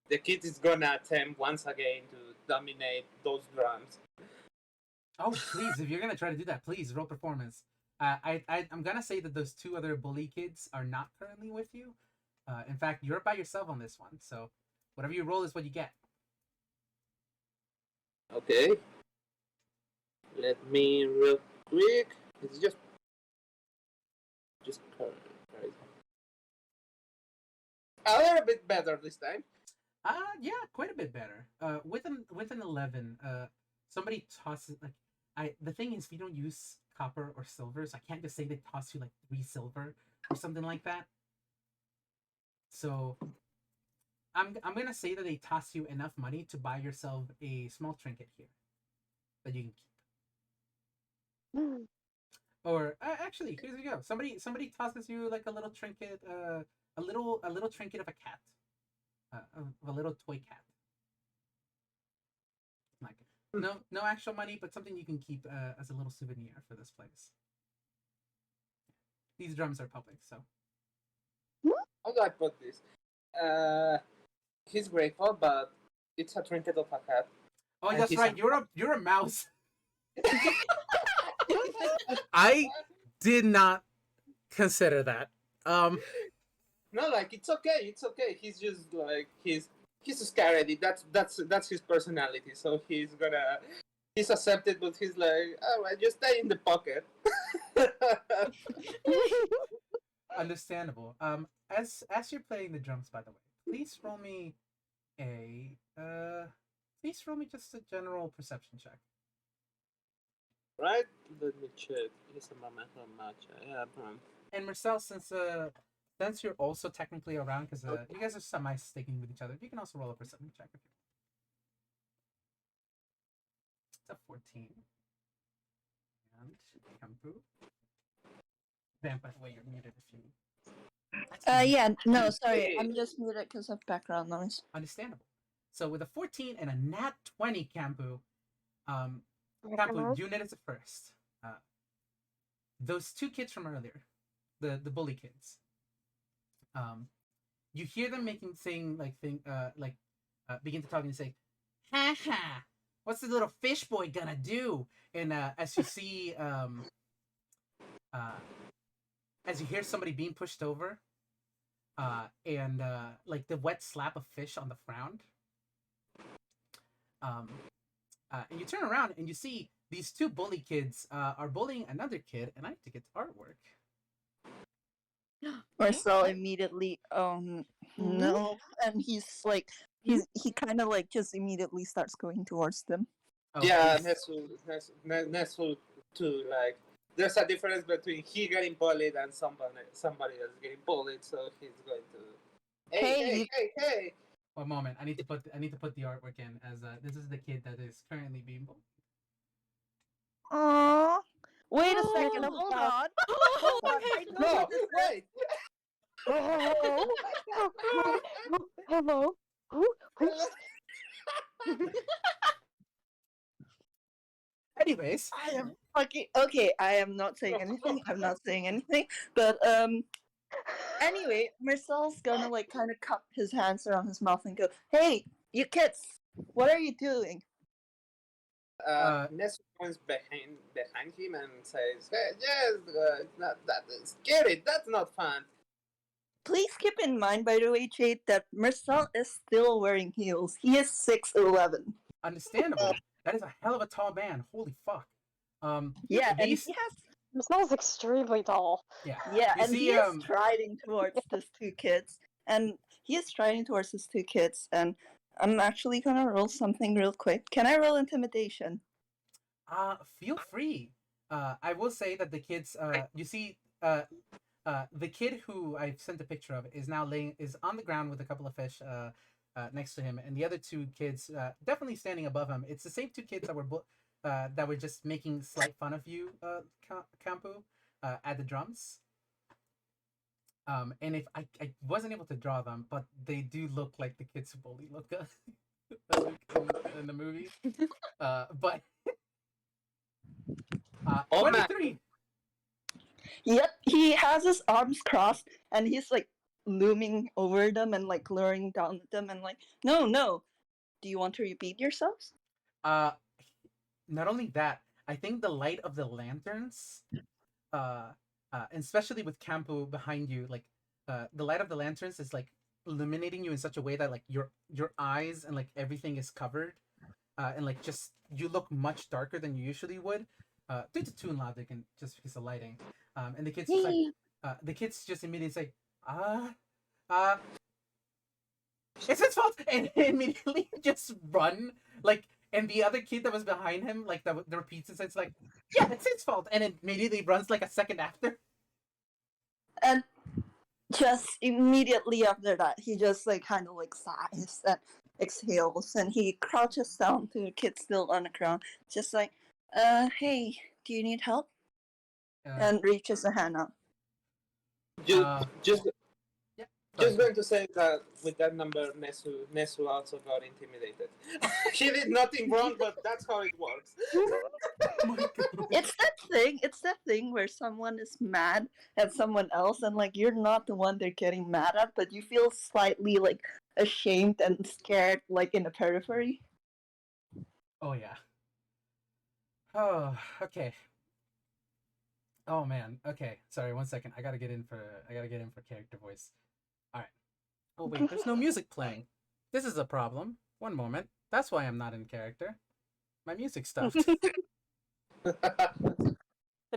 Speaker 2: the kid is gonna attempt once again to dominate those drums.
Speaker 1: Oh, please! If you're gonna try to do that, please roll performance. I'm gonna say that those two other bully kids are not currently with you. In fact, you're by yourself on this one. So, whatever you roll is what you get.
Speaker 2: Okay. Let me real quick. It's just a little bit better this time.
Speaker 1: Yeah, quite a bit better. With an 11, somebody tosses like the thing is we don't use copper or silver, so I can't just say they toss you like 3 silver or something like that. So I'm gonna say that they toss you enough money to buy yourself a small trinket here that you can keep. Or actually, here you go. Somebody tosses you like a little trinket, a little trinket of a cat, of a little toy cat. Like no actual money, but something you can keep as a little souvenir for this place. These drums are public, so.
Speaker 2: How do I put this? He's grateful, but it's a trinket of a cat.
Speaker 1: Oh,
Speaker 2: And
Speaker 1: that's
Speaker 2: he's
Speaker 1: right. You're a mouse. I did not consider that.
Speaker 2: No, like it's okay. He's just like he's scared. That's his personality. So he's accepted, but he's like, all right, just stay in the pocket.
Speaker 1: Understandable. As you're playing the drums, by the way, please roll me a please roll me just a general perception check.
Speaker 2: Right? Let me check. It's a moment how much I have.
Speaker 1: And Mersel, since you're also technically around, because you guys are semi sticking with each other, you can also roll a perception check if you want. It's a 14. And Kampu. Vamp, by the way, you're muted if you.
Speaker 5: Yeah, no, sorry,
Speaker 2: Hey.
Speaker 5: I'm just muted because of background noise.
Speaker 1: Understandable. So with a 14 and a nat 20, Kampu, Kampu,
Speaker 4: Recommend?
Speaker 1: you notice it first. Those two kids from earlier, the bully kids. You hear them begin to talk and say, "Ha ha! What's the little fish boy gonna do?" And as you see, as you hear somebody being pushed over, and like the wet slap of fish on the ground, and you turn around and you see these two bully kids are bullying another kid, and I have to get to artwork.
Speaker 5: Marcel immediately, no, and he's like, he kind of like just immediately starts going towards them.
Speaker 1: Oh,
Speaker 2: Yeah,
Speaker 1: please.
Speaker 2: Nesu too. Like, there's a difference between he getting bullied and somebody else getting bullied, so he's going to. Hey!
Speaker 1: One moment. I need to put the artwork in as this is the kid that is currently being bullied.
Speaker 5: Aww. Wait a
Speaker 3: Oh.
Speaker 5: second, hold on. Hold on, I know
Speaker 2: No,
Speaker 5: what this is.
Speaker 2: wait.
Speaker 4: Hello? Who?
Speaker 1: Anyways,
Speaker 5: I am fucking okay. I am not saying anything. I'm not saying anything. But anyway, Marcel's gonna like kind of cup his hands around his mouth and go, "Hey, you kids, what are you doing?"
Speaker 2: Nesu comes behind him and says, "Hey, yes, that is scary. That's not fun."
Speaker 5: Please keep in mind, by the way, Jade, that Marcel is still wearing heels. He is 6'11".
Speaker 1: understandable. That is a hell of a tall man. Holy fuck.
Speaker 5: Yeah, and
Speaker 1: these,
Speaker 5: he has
Speaker 4: It smells extremely tall.
Speaker 1: yeah.
Speaker 5: yeah,
Speaker 1: You
Speaker 5: and
Speaker 1: see,
Speaker 5: he is striding towards these two kids, and I'm actually gonna roll something real quick. Can I roll intimidation?
Speaker 1: Feel free. I will say that the kids, you see, the kid who I've sent a picture of is now is on the ground with a couple of fish next to him, and the other two kids definitely standing above him. It's the same two kids that were just making slight fun of you, Kampu, at the drums. And if I wasn't able to draw them, but they do look like the kids who bully Luca in the movie. But
Speaker 2: Oh, man.
Speaker 1: 23.
Speaker 5: Yep, he has his arms crossed and he's like looming over them and like glaring down at them and like, no. Do you want to repeat yourselves?
Speaker 1: Not only that, I think the light of the lanterns, and especially with Campo behind you, like the light of the lanterns is like illuminating you in such a way that like your eyes and like everything is covered, and like just you look much darker than you usually would, due to Toon Logic and just because of lighting. And the kids just like the kids just immediately say, it's his fault, and immediately just run like. And the other kid that was behind him, like that repeats it, it's like, yeah, it's his fault, and it immediately runs like a second after.
Speaker 5: And just immediately after that, he just like kind of like sighs and exhales, and he crouches down to the kid still on the ground, just like, hey, do you need help? And reaches a hand up.
Speaker 2: Just
Speaker 1: Yeah.
Speaker 2: going to say that with that number, Nesu also got intimidated. He did nothing wrong, but that's how it works.
Speaker 1: Oh my God.
Speaker 5: It's that thing where someone is mad at someone else, and like you're not the one they're getting mad at, but you feel slightly like ashamed and scared, like in the periphery.
Speaker 1: Oh yeah. Oh, okay. Oh man. Okay. Sorry, 1 second. I gotta get in for character voice. Alright. Oh wait, there's no music playing. This is a problem. One moment. That's why I'm not in character. My music stuffed.
Speaker 4: The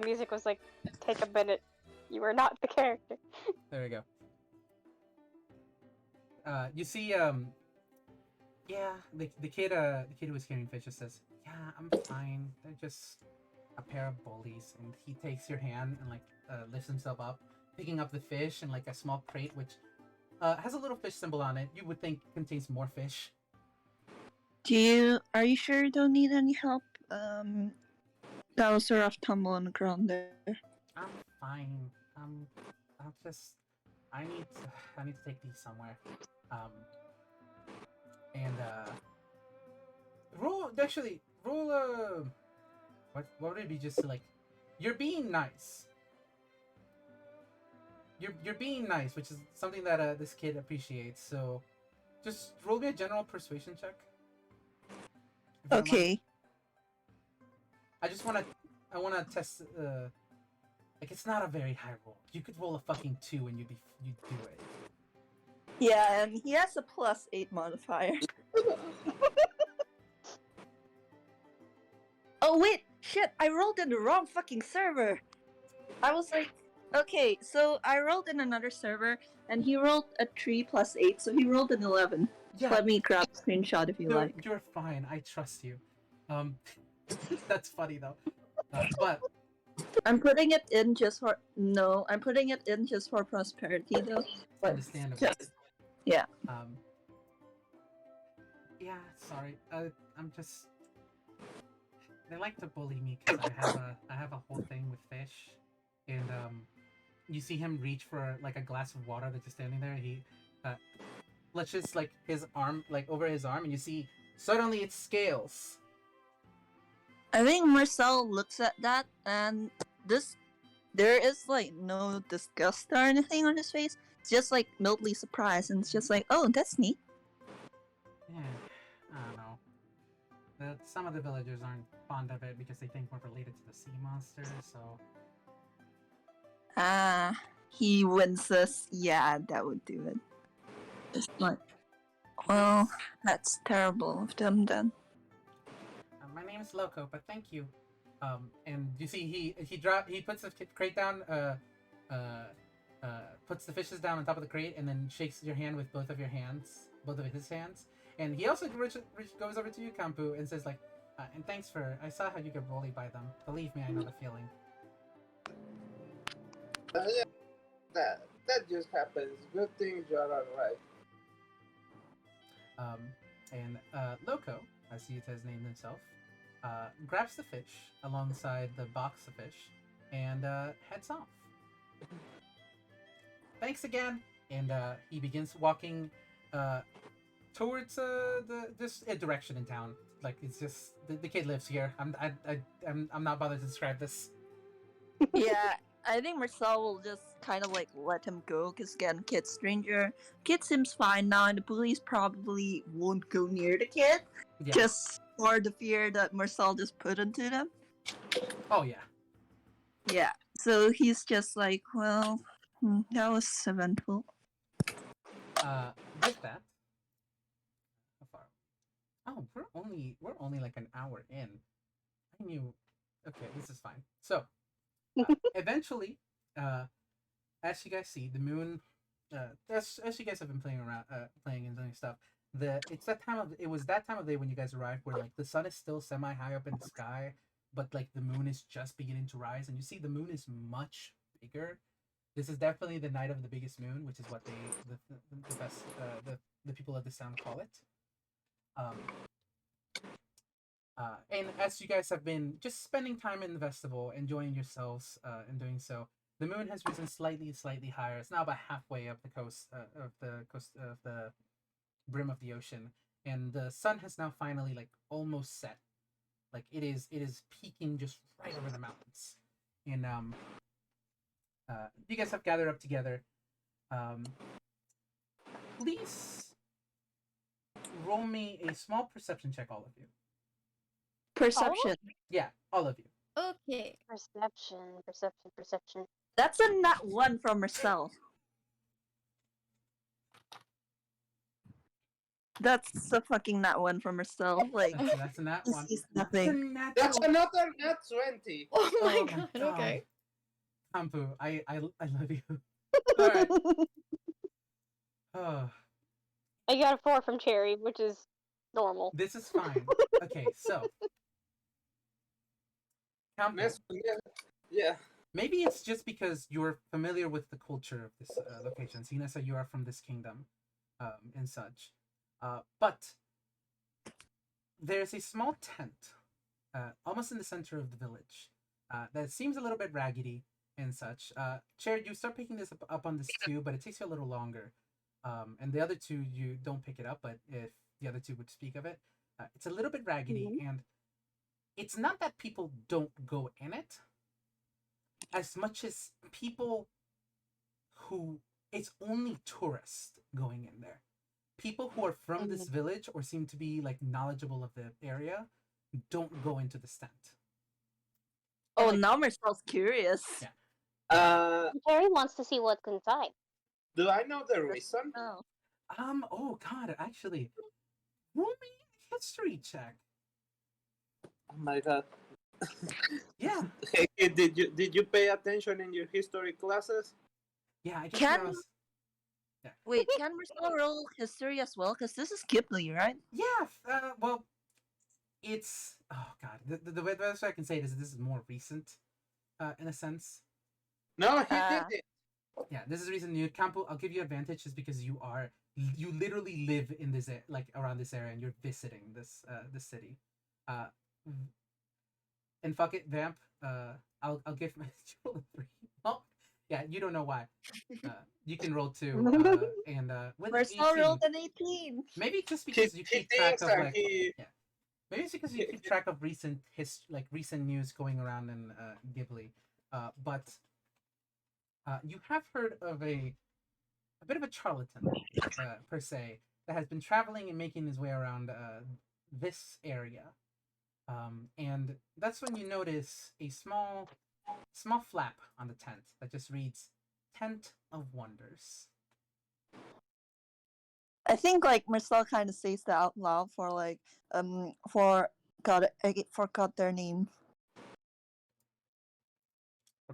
Speaker 4: music was like, take a minute. You are not the character.
Speaker 1: There we go. You see, yeah, the kid who was carrying fish just says, "Yeah, I'm fine. They're just a pair of bullies." And he takes your hand and like lifts himself up, picking up the fish and like a small crate which has a little fish symbol on it. You would think contains more fish.
Speaker 5: Are you sure you don't need any help? That was a rough tumble on the ground there.
Speaker 1: I'm fine. I'll just. I need to take these somewhere. Um, and roll what would it be just to, like, you're being nice. You're being nice, which is something that this kid appreciates. So, just roll me a general persuasion check. if you don't mind.
Speaker 5: Okay.
Speaker 1: I wanna test. Like, it's not a very high roll. You could roll a fucking 2 and you'd do it.
Speaker 5: Yeah, and he has a +8 modifier. Oh wait, shit! I rolled in the wrong fucking server. I was like, okay, so I rolled in another server, and he rolled a 3 + 8, so he rolled an 11.
Speaker 1: Yeah.
Speaker 5: Let me grab a screenshot if you like.
Speaker 1: You're fine. I trust you. That's funny though. But
Speaker 5: I'm putting it in just for I'm putting it in just for prosperity though. But
Speaker 1: understandable.
Speaker 5: just, yeah.
Speaker 1: Yeah. Sorry. I'm just. They like to bully me because I have a whole thing with fish, and you see him reach for like a glass of water that's just standing there. He clutches like his arm like over his arm, and you see suddenly it scales.
Speaker 5: I think Mersel looks at that, and there is like no disgust or anything on his face. It's just like mildly surprised, and it's just like, oh, that's neat.
Speaker 1: Yeah, I don't know. Some of the villagers aren't fond of it because they think we're related to the sea monster. So
Speaker 5: He winces. Yeah, that would do it. It's like, well, that's terrible of them then.
Speaker 1: my name is Loco, but thank you. And you see he puts the crate down. Puts the fishes down on top of the crate and then shakes your hand with both of his hands. And he also goes over to you, Kampu, and says like, and thanks for. I saw how you get bullied by them. Believe me, I know the feeling.
Speaker 2: Yeah, that just happens. Good thing you're alright.
Speaker 1: And Loco, as he has named himself, grabs the fish alongside the box of fish and heads off. Thanks again, and he begins walking towards this direction in town. Like, it's just the kid lives here. I'm not bothered to describe this.
Speaker 5: Yeah, I think Mersel will just kind of like let him go, because again, kid's stranger. Kid seems fine now, and the police probably won't go near the kid, just for the fear that Mersel just put into them.
Speaker 1: Oh yeah.
Speaker 5: Yeah, so he's just like, well, that was eventful.
Speaker 1: With that, how far? Oh, we're only like an hour in. I knew. Okay, this is fine. So, eventually, as you guys see, the moon. As you guys have been playing around, playing and doing stuff. It was that time of day when you guys arrived, where like the sun is still semi high up in the sky, but like the moon is just beginning to rise, and you see the moon is much bigger. This is definitely the night of the biggest moon, which is what the people of this town call it. And as you guys have been just spending time in the festival, enjoying yourselves, and doing so, the moon has risen slightly higher. It's now about halfway up the coast of the brim of the ocean, and the sun has now finally like almost set. Like it is peaking just right over the mountains, and you guys have gathered up together. Please roll me a small perception check, all of you.
Speaker 5: Perception.
Speaker 1: Yeah, all of you.
Speaker 3: Okay.
Speaker 4: Perception.
Speaker 5: That's a nat 1 from herself. That's a fucking nat 1 from herself. Like,
Speaker 1: That's a nat
Speaker 5: he
Speaker 1: one.
Speaker 5: sees nothing.
Speaker 2: That's another nat 20.
Speaker 3: Oh my
Speaker 1: Oh
Speaker 3: god.
Speaker 1: my God.
Speaker 3: Okay.
Speaker 1: Kampu, I love you. All right. Oh,
Speaker 4: I got a 4 from Cherry, which is normal.
Speaker 1: this is fine. Okay, so Kampu,
Speaker 2: Yeah.
Speaker 1: maybe it's just because you're familiar with the culture of this location, seeing as you are from this kingdom, and such. But there's a small tent, almost in the center of the village, that seems a little bit raggedy, and such. Cherry, you start picking this up on this too, but it takes you a little longer. And the other two, you don't pick it up, but if the other two would speak of it, it's a little bit raggedy, and it's not that people don't go in it, as much as people who it's only tourists going in there. People who are from this village or seem to be like knowledgeable of the area don't go into the tent.
Speaker 5: Oh, now Mercel's curious.
Speaker 1: Yeah.
Speaker 4: Harry wants to see what's inside.
Speaker 2: Do I know the reason?
Speaker 5: Oh.
Speaker 1: Oh god, actually, roll me a history check.
Speaker 2: Oh my god.
Speaker 1: Yeah.
Speaker 2: Hey, kid, did you pay attention in your history classes?
Speaker 1: Yeah, I guess
Speaker 5: Can-
Speaker 1: when I was...
Speaker 5: Wait, can Mercel roll history as well? Because this is Ghibli, right?
Speaker 1: Yeah, well, it's... Oh god, the best way I can say it is this is more recent, in a sense.
Speaker 2: No, he did it.
Speaker 1: Yeah, this is recent. I'll give you advantage just because you literally live in this, like, around this area, and you're visiting this city. And fuck it, Vamp, I'll give my roll a 3. Oh, yeah, you don't know why. You can roll 2, and with
Speaker 5: Mercel
Speaker 1: 18,
Speaker 5: rolled an 18.
Speaker 1: maybe just because you keep track of like
Speaker 2: he...
Speaker 1: maybe it's because you keep track of recent recent news going around in Ghibli, but you have heard of a bit of a charlatan, per se, that has been traveling and making his way around this area, and that's when you notice a small flap on the tent that just reads "Tent of Wonders."
Speaker 5: I think like Mercel kind of says that out loud for like for God, I forgot their name.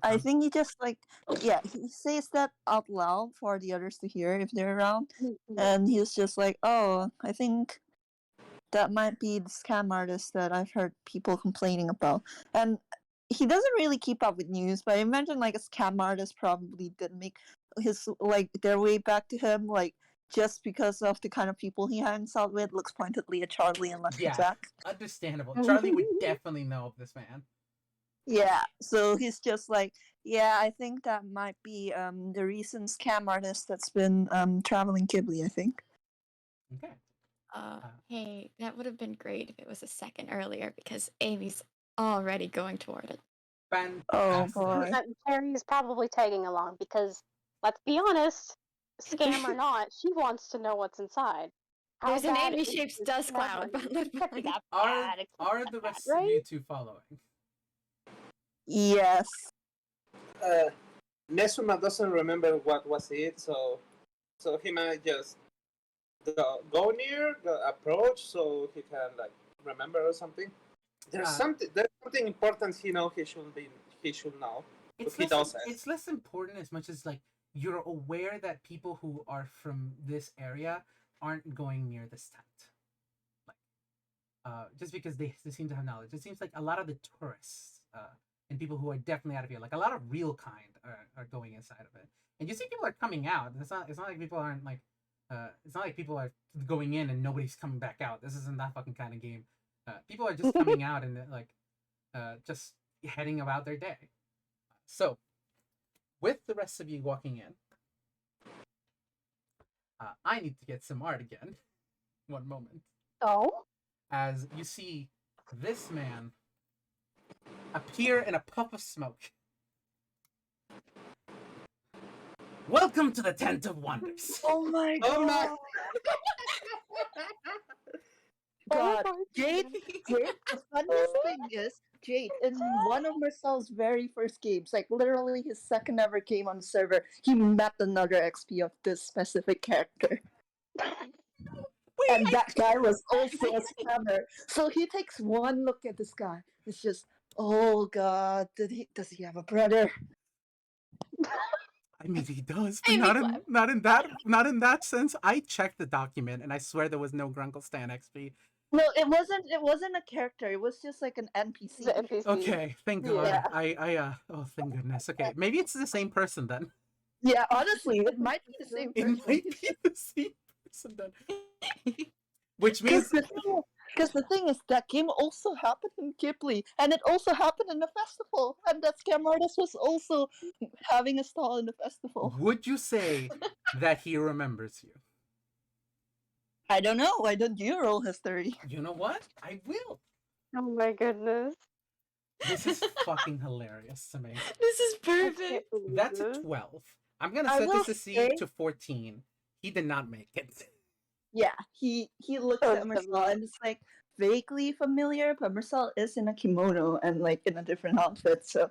Speaker 5: I think he just like he says that out loud for the others to hear if they're around, and he's just like, oh, I think that might be the scam artist that I've heard people complaining about, and he doesn't really keep up with news, but I imagine like a scam artist probably did make his like their way back to him, like just because of the kind of people he hangs out with. Looks pointedly at Charlie and Lucky
Speaker 1: Yeah,
Speaker 5: Jack.
Speaker 1: understandable. Charlie would definitely know of this man.
Speaker 5: Yeah, so he's just like, yeah, I think that might be the recent scam artist that's been traveling Ghibli, I think.
Speaker 1: Okay.
Speaker 3: Hey, that would have been great if it was a second earlier because Amy's already going toward it.
Speaker 1: Fantastic.
Speaker 5: Oh boy.
Speaker 4: Harry is probably tagging along because, let's be honest, scam or not, she wants to know what's inside. How
Speaker 3: There's an
Speaker 4: bad
Speaker 3: Amy
Speaker 4: is
Speaker 3: shaped
Speaker 4: this
Speaker 3: dust cloud.
Speaker 4: celebrity?
Speaker 3: But
Speaker 4: Can't be that
Speaker 1: Are
Speaker 4: bad. It can't be
Speaker 1: the
Speaker 4: that
Speaker 1: rest
Speaker 4: bad,
Speaker 1: of you
Speaker 4: right?
Speaker 1: two following?
Speaker 5: Yes.
Speaker 2: Nezuma doesn't remember what was it, so he might just go near, approach, so he can like remember or something. There's something important he should know.
Speaker 1: It's less important as much as like you're aware that people who are from this area aren't going near this tent. Like, just because they seem to have knowledge. It seems like a lot of the tourists and people who are definitely out of here, like a lot of real kind, are going inside of it. And you see people are coming out. It's not like people aren't like. It's not like people are going in and nobody's coming back out. This isn't that fucking kind of game. People are just coming out and like just heading about their day. So, with the rest of you walking in, I need to get some art again. One moment.
Speaker 4: Oh?
Speaker 1: As you see this man appear in a puff of smoke. Welcome to the Tent of Wonders.
Speaker 5: Oh my god.
Speaker 2: Oh my!
Speaker 5: God, Jade, the funniest thing is, Jade, in one of Marcel's very first games, like literally his second ever game on the server, he mapped another XP of this specific character. And that guy was also a scammer. So he takes one look at this guy. It's just, oh god, does he have a brother?
Speaker 1: I mean, he does, but not in that sense. I checked the document, and I swear there was no Grunkle Stan XP.
Speaker 5: No, it wasn't a character. It was just like an NPC.
Speaker 4: It's an NPC.
Speaker 1: Okay, thank God.
Speaker 4: Yeah.
Speaker 1: Oh, thank goodness. Okay, maybe it's the same person then.
Speaker 5: Yeah, honestly, it might be the same person.
Speaker 1: It might be the same person then. Which means...
Speaker 5: Because Because the thing is, that game also happened in Ghibli, and it also happened in the festival, and that scam artist was also having a stall in the festival.
Speaker 1: Would you say that he remembers you?
Speaker 5: I don't know. Why don't you roll history?
Speaker 1: You know what? I will.
Speaker 4: Oh my goodness.
Speaker 1: This is fucking hilarious to me.
Speaker 3: This is
Speaker 4: I can't
Speaker 3: perfect.
Speaker 4: believe
Speaker 1: That's a
Speaker 4: this.
Speaker 1: 12. I'm gonna
Speaker 5: I
Speaker 1: set
Speaker 5: will
Speaker 1: this to
Speaker 5: say-
Speaker 1: to 14. He did not make it.
Speaker 5: Yeah, he looks
Speaker 4: Oh,
Speaker 5: at Mersel
Speaker 4: God.
Speaker 5: and it's like vaguely familiar, but Mersel is in a kimono and like in a different outfit, so.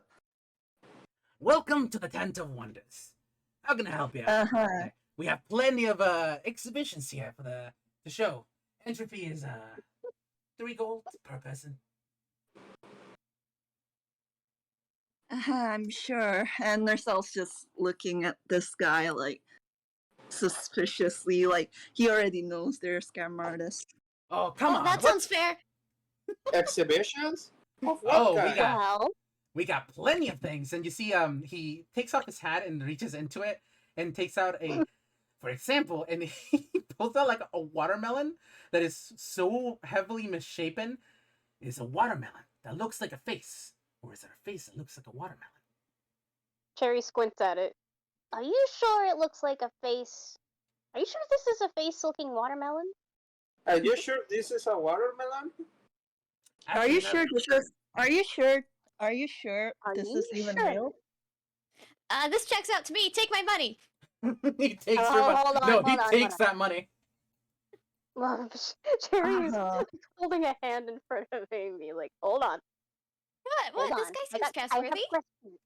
Speaker 1: Welcome to the Tent of Wonders. How can I help you out?
Speaker 5: Uh-huh.
Speaker 1: We have plenty of exhibitions here for the show. Entry fee is 3 gold per person.
Speaker 5: I'm sure. And Mersel's just looking at this guy like suspiciously, like he already knows they're a scam artist.
Speaker 1: Oh, come on.
Speaker 3: That
Speaker 1: what-
Speaker 3: sounds fair.
Speaker 2: Exhibitions? Of what
Speaker 1: Oh, we
Speaker 2: kind?
Speaker 1: got-
Speaker 4: Well,
Speaker 1: We got plenty of things. And you see, he takes off his hat and reaches into it and takes out a, for example, and he pulls out like a watermelon that is so heavily misshapen. It's a watermelon that looks like a face. Or is it a face that looks like a watermelon?
Speaker 4: Cherry squints at it. Are you sure it looks like a face? Are you sure this is a face-looking watermelon?
Speaker 2: Are you sure this is a watermelon?
Speaker 5: Are you
Speaker 1: Actually,
Speaker 5: sure this is Are you sure
Speaker 4: Are
Speaker 5: this
Speaker 4: you
Speaker 5: is even
Speaker 4: sure?
Speaker 5: real?
Speaker 3: This checks out to me. Take my money.
Speaker 1: he takes
Speaker 4: Oh,
Speaker 1: your money.
Speaker 4: hold on,
Speaker 1: No,
Speaker 4: hold
Speaker 1: he
Speaker 4: on, hold
Speaker 1: takes
Speaker 4: on.
Speaker 1: that money.
Speaker 4: Well, Cherry is
Speaker 5: Uh-huh.
Speaker 4: holding a hand in front of Amy, like, hold on.
Speaker 3: What?
Speaker 4: Hold
Speaker 3: This
Speaker 4: on.
Speaker 3: guy
Speaker 4: I
Speaker 3: seems
Speaker 4: have
Speaker 3: trustworthy.
Speaker 4: questions.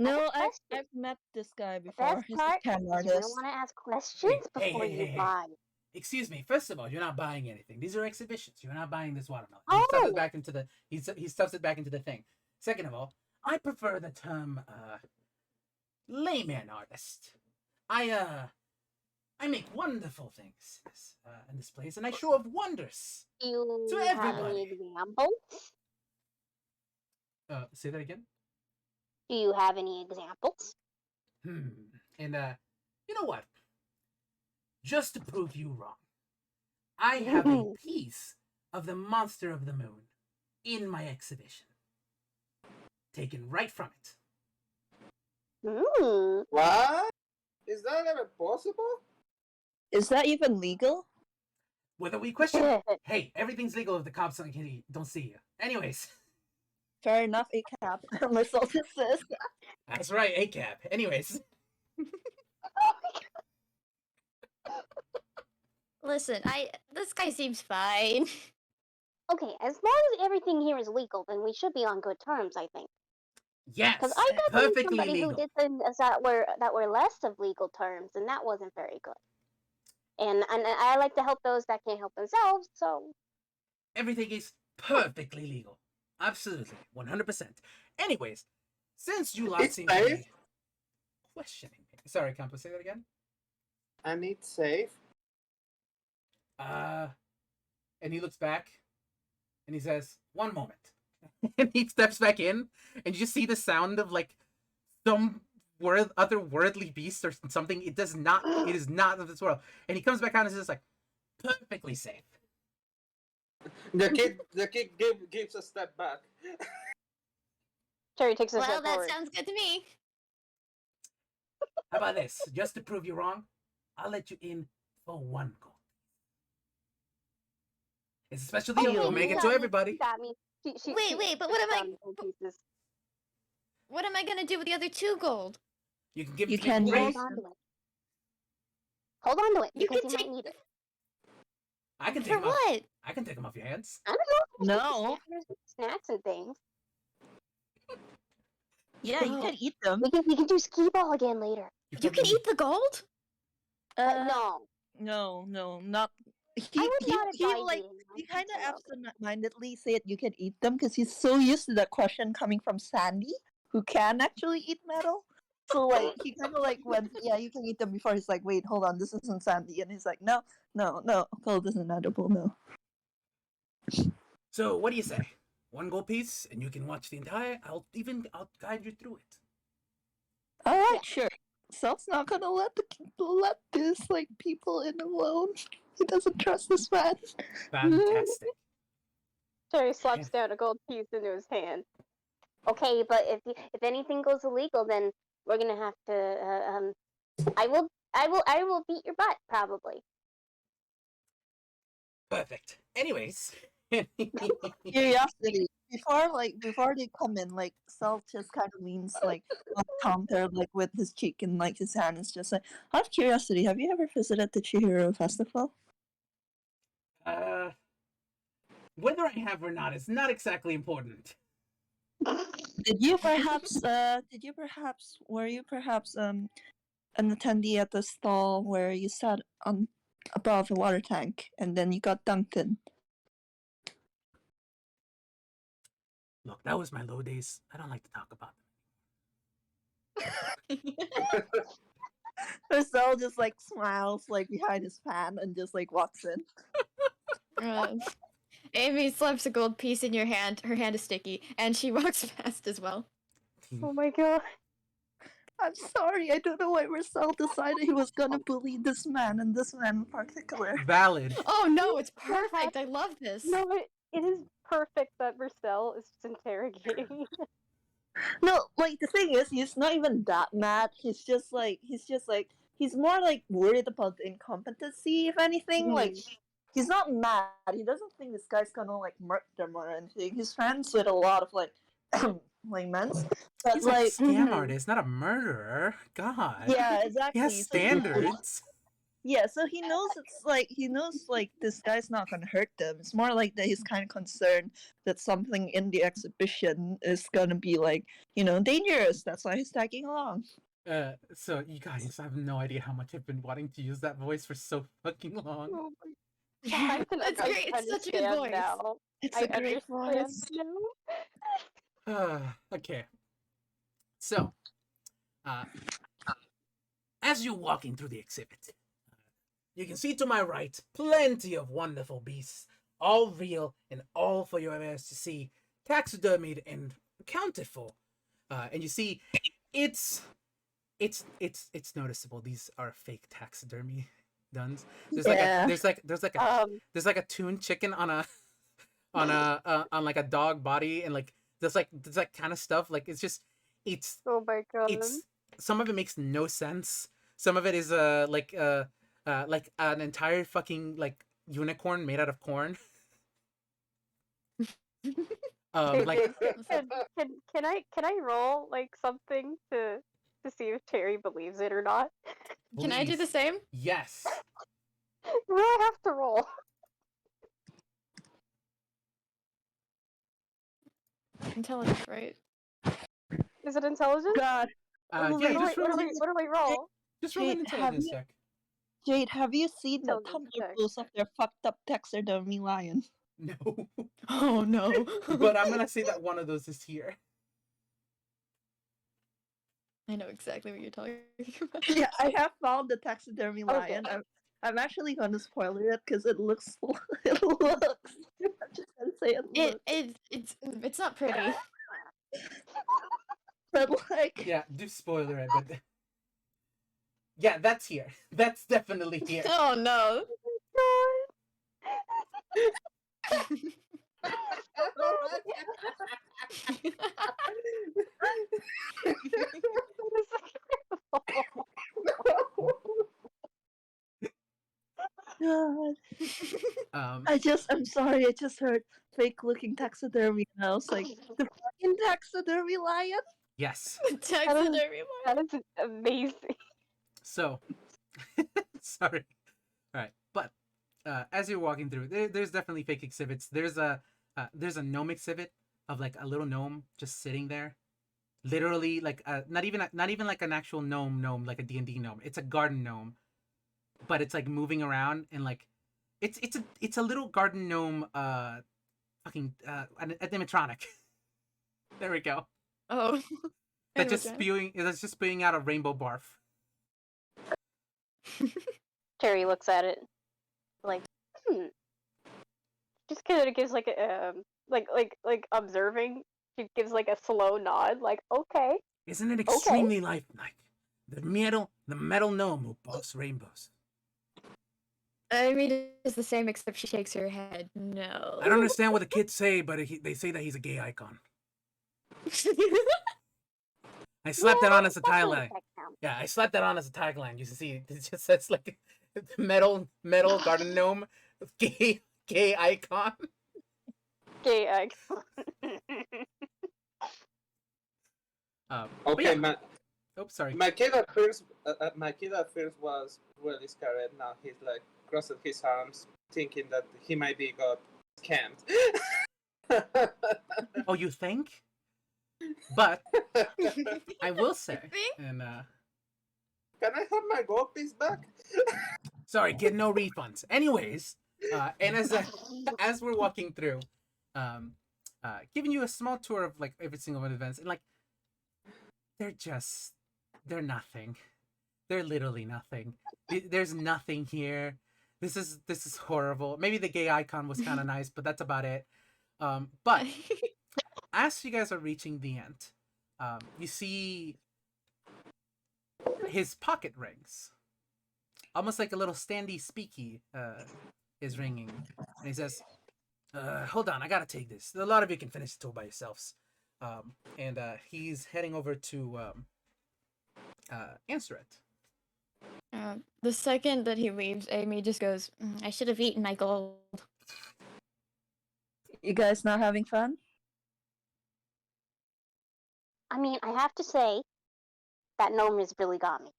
Speaker 5: No,
Speaker 4: have questions.
Speaker 5: I've met this guy
Speaker 4: The
Speaker 5: before.
Speaker 4: best
Speaker 5: He's
Speaker 4: part
Speaker 5: a scam
Speaker 4: is you
Speaker 5: artist.
Speaker 4: want to ask questions
Speaker 1: Hey,
Speaker 4: before
Speaker 1: hey,
Speaker 4: you
Speaker 1: hey, hey.
Speaker 4: buy.
Speaker 1: Excuse me. First of all, you're not buying anything. These are exhibitions. You're not buying this watermelon. He stuffs it
Speaker 4: Oh!
Speaker 1: back into the he stuffs it back into the thing. Second of all, I prefer the term layman artist. I make wonderful things in this place, and I show off wonders.
Speaker 4: Do you
Speaker 1: To
Speaker 4: have
Speaker 1: everybody.
Speaker 4: any examples?
Speaker 1: Say that again.
Speaker 4: Do you have any examples?
Speaker 1: And you know what? Just to prove you wrong, I have a piece of the monster of the moon in my exhibition, taken right from it.
Speaker 4: Hmm.
Speaker 2: What? Is that ever possible?
Speaker 5: Is that even legal?
Speaker 1: Whether we question, hey, everything's legal if the cops don't see you. Anyways,
Speaker 5: Fair enough, a cap. Mersel says.
Speaker 1: that's right, ACAB. Anyways,
Speaker 3: Listen, this guy seems fine.
Speaker 4: Okay, as long as everything here is legal, then we should be on good terms, I think.
Speaker 1: yes,
Speaker 4: Because I got to meet
Speaker 1: perfectly
Speaker 4: somebody
Speaker 1: legal.
Speaker 4: who did things that were less of legal terms, and that wasn't very good. And I like to help those that can't help themselves, so
Speaker 1: Everything is perfectly legal. Absolutely, 100%. Anyways, since you lot
Speaker 2: It's
Speaker 1: seem to be
Speaker 2: safe.
Speaker 1: questioning me. Sorry, Campos, say that again.
Speaker 2: And it's safe.
Speaker 1: And he looks back and he says, "One moment." And he steps back in, and you just see the sound of like some otherworldly beast or something. It is not of this world. And he comes back out and says like, "Perfectly safe."
Speaker 2: The kid gives a step back.
Speaker 4: Cherry takes a
Speaker 3: Well,
Speaker 4: step
Speaker 3: that
Speaker 4: forward.
Speaker 3: sounds good to me.
Speaker 1: How about this? Just to prove you wrong, I'll let you in for 1 gold. It's a special deal.
Speaker 5: Okay,
Speaker 1: We'll
Speaker 5: you
Speaker 1: make it
Speaker 4: got
Speaker 1: to
Speaker 4: me,
Speaker 1: everybody.
Speaker 4: you got me.
Speaker 3: Wait, but what am I-
Speaker 4: gold pieces.
Speaker 3: What am I gonna do with the other 2 gold?
Speaker 1: You can give
Speaker 5: You
Speaker 1: it to me
Speaker 5: can
Speaker 1: for
Speaker 5: use
Speaker 1: free.
Speaker 4: Hold on to it. Hold on to it,
Speaker 3: You
Speaker 4: because
Speaker 3: can
Speaker 4: you
Speaker 3: take-
Speaker 4: might need it.
Speaker 1: I can take
Speaker 3: For
Speaker 1: them off.
Speaker 3: what?
Speaker 1: I can take them off your hands.
Speaker 4: I don't know.
Speaker 5: No.
Speaker 4: Snacks and things.
Speaker 5: Yeah, you
Speaker 4: No.
Speaker 5: can eat them.
Speaker 4: We can do skee ball again later.
Speaker 3: You can eat the gold?
Speaker 4: No,
Speaker 5: No, not.
Speaker 4: I
Speaker 5: He
Speaker 4: would not
Speaker 5: he
Speaker 4: advise
Speaker 5: like
Speaker 4: eating
Speaker 5: he
Speaker 4: them.
Speaker 5: kind of
Speaker 4: I love it.
Speaker 5: absent-mindedly said you can eat them because he's so used to that question coming from Sandy, who can actually eat metal. So like he kind of like went, yeah, you can eat them before. He's like, wait, hold on, this isn't Sandy, and he's like, no, gold isn't edible, no.
Speaker 1: So what do you say? 1 gold piece, and you can watch the entire. I'll guide you through it.
Speaker 5: All right,
Speaker 4: Yeah.
Speaker 5: sure. Self's not gonna let this like people in alone. He doesn't trust this man.
Speaker 1: Fantastic.
Speaker 4: Cherry slaps down a gold piece into his hand. Okay, but if anything goes illegal, then we're gonna have to. I will beat your butt probably.
Speaker 1: Perfect. Anyways.
Speaker 5: Curiosity. Before they come in, like Sal just kind of leans like on the counter, like with his cheek and like his hand is just like. Out of curiosity, have you ever visited the Chihiro Festival?
Speaker 1: Whether I have or not is not exactly important.
Speaker 5: Did you perhaps? Were you perhaps an attendee at the stall where you sat on above a water tank and then you got dunked in?
Speaker 1: Look, that was my low days. I don't like to talk about them.
Speaker 5: Marcel just like smiles like behind his fan and just like walks in.
Speaker 3: Amy slaps a gold piece in your hand. Her hand is sticky, and she walks past as well.
Speaker 4: Oh my god.
Speaker 5: I'm sorry, I don't know why Marcel decided he was gonna bully this man and this man in particular.
Speaker 1: Valid.
Speaker 3: Oh no, it's perfect. I love this.
Speaker 4: No, it is perfect that Mersel is just interrogating.
Speaker 5: No, like the thing is, he's not even that mad. He's more like worried about the incompetency, if anything. Like he's not mad. He doesn't think this guy's gonna like murder them or anything. He's friends with a lot of like like men. But
Speaker 1: He's
Speaker 5: like
Speaker 1: a scam artist, not a murderer. God.
Speaker 5: yeah, exactly.
Speaker 1: He has standards.
Speaker 5: Yeah, so he knows like this guy's not gonna hurt them. It's more like that he's kind of concerned that something in the exhibition is gonna be like, dangerous. That's why he's tagging along.
Speaker 1: So you guys, I have no idea how much I've been wanting to use that voice for so fucking long.
Speaker 4: Oh my god.
Speaker 3: That's great. It's such a good voice.
Speaker 4: Now.
Speaker 5: It's
Speaker 4: I
Speaker 5: a great
Speaker 4: understand
Speaker 5: voice.
Speaker 4: now.
Speaker 1: Okay. So, as you're walking through the exhibit, you can see to my right plenty of wonderful beasts, all real and all for your eyes to see, taxidermied and accounted for. And you see, it's noticeable. These are fake taxidermy done. There's like a tuned chicken on a on like a dog body, and like there's like kind of stuff. Like it's
Speaker 4: Oh my god.
Speaker 1: it's some of it makes no sense. Some of it is like an entire fucking like unicorn made out of corn. Like
Speaker 4: Can I roll like something to see if Cherry believes it or not?
Speaker 3: Can I do the
Speaker 1: please.
Speaker 3: same?
Speaker 1: Yes.
Speaker 4: Do I have to roll?
Speaker 3: Intelligence, right?
Speaker 4: Is it intelligence?
Speaker 5: God.
Speaker 1: Yeah,
Speaker 4: What do I roll?
Speaker 1: just roll an
Speaker 5: Jade, have
Speaker 1: intelligence
Speaker 5: you-
Speaker 1: check.
Speaker 5: Jade, have you seen the
Speaker 4: Intelligence
Speaker 5: Tumblr
Speaker 4: check.
Speaker 5: post of their fucked up taxidermy lion?
Speaker 1: No.
Speaker 3: Oh no.
Speaker 1: But I'm gonna say that one of those is here.
Speaker 3: I know exactly what you're talking about.
Speaker 5: Yeah, I have found the taxidermy
Speaker 4: Okay.
Speaker 5: lion. I'm actually gonna spoil it because it looks. It looks. I'm just gonna say it looks.
Speaker 3: It's not pretty.
Speaker 5: But like.
Speaker 1: Yeah, do spoiler it, but yeah, that's here. That's definitely here.
Speaker 3: Oh no.
Speaker 5: God.
Speaker 1: Um,
Speaker 5: I'm sorry, I just heard fake looking taxidermy and I was like, the fucking taxidermy lion?
Speaker 1: yes.
Speaker 3: Taxidermy
Speaker 4: That is amazing.
Speaker 1: So, sorry. All right, but as you're walking through, there's definitely fake exhibits. There's a gnome exhibit of like a little gnome just sitting there, literally like not even like an actual gnome like a D&D gnome. It's a garden gnome, but it's like moving around and like it's a little garden gnome fucking an animatronic. There we go.
Speaker 3: Oh.
Speaker 1: That's just spewing out a rainbow barf.
Speaker 4: Cherry looks at it, like, just kind of gives like a like observing. She gives like a slow nod, like, okay.
Speaker 1: Isn't it extremely lifelike? The metal gnome who buffs rainbows.
Speaker 3: Amy does the same, except she shakes her head. No.
Speaker 1: I don't understand what the kids say, but they say that he's a gay icon. I slapped that on as a tagline. Yeah, I slapped that on as a tagline. You see, it just says like metal garden gnome, gay icon.
Speaker 4: Gay icon.
Speaker 1: But
Speaker 2: Okay,
Speaker 1: yeah. Oh, sorry.
Speaker 2: my kid at first was really scared. Now he's like crossed his arms, thinking that he might be got scammed.
Speaker 1: Oh, you think? But I will say,
Speaker 3: Think?
Speaker 1: and
Speaker 2: Can I have my gold piece back?
Speaker 1: sorry, get no refunds. Anyways, and as we're walking through, giving you a small tour of like every single one of the events, and like they're nothing. They're literally nothing. There's nothing here. This is horrible. Maybe the gay icon was kind of nice, but that's about it. But as you guys are reaching the end, you see his pocket rings. Almost like a little standy speaky is ringing. And he says, hold on, I gotta take this. A lot of you can finish the tour by yourselves. And he's heading over to answer it.
Speaker 3: The second that he leaves, Amy just goes, I should have eaten my gold.
Speaker 5: You guys not having fun?
Speaker 4: I mean, I have to say that gnome has really got me.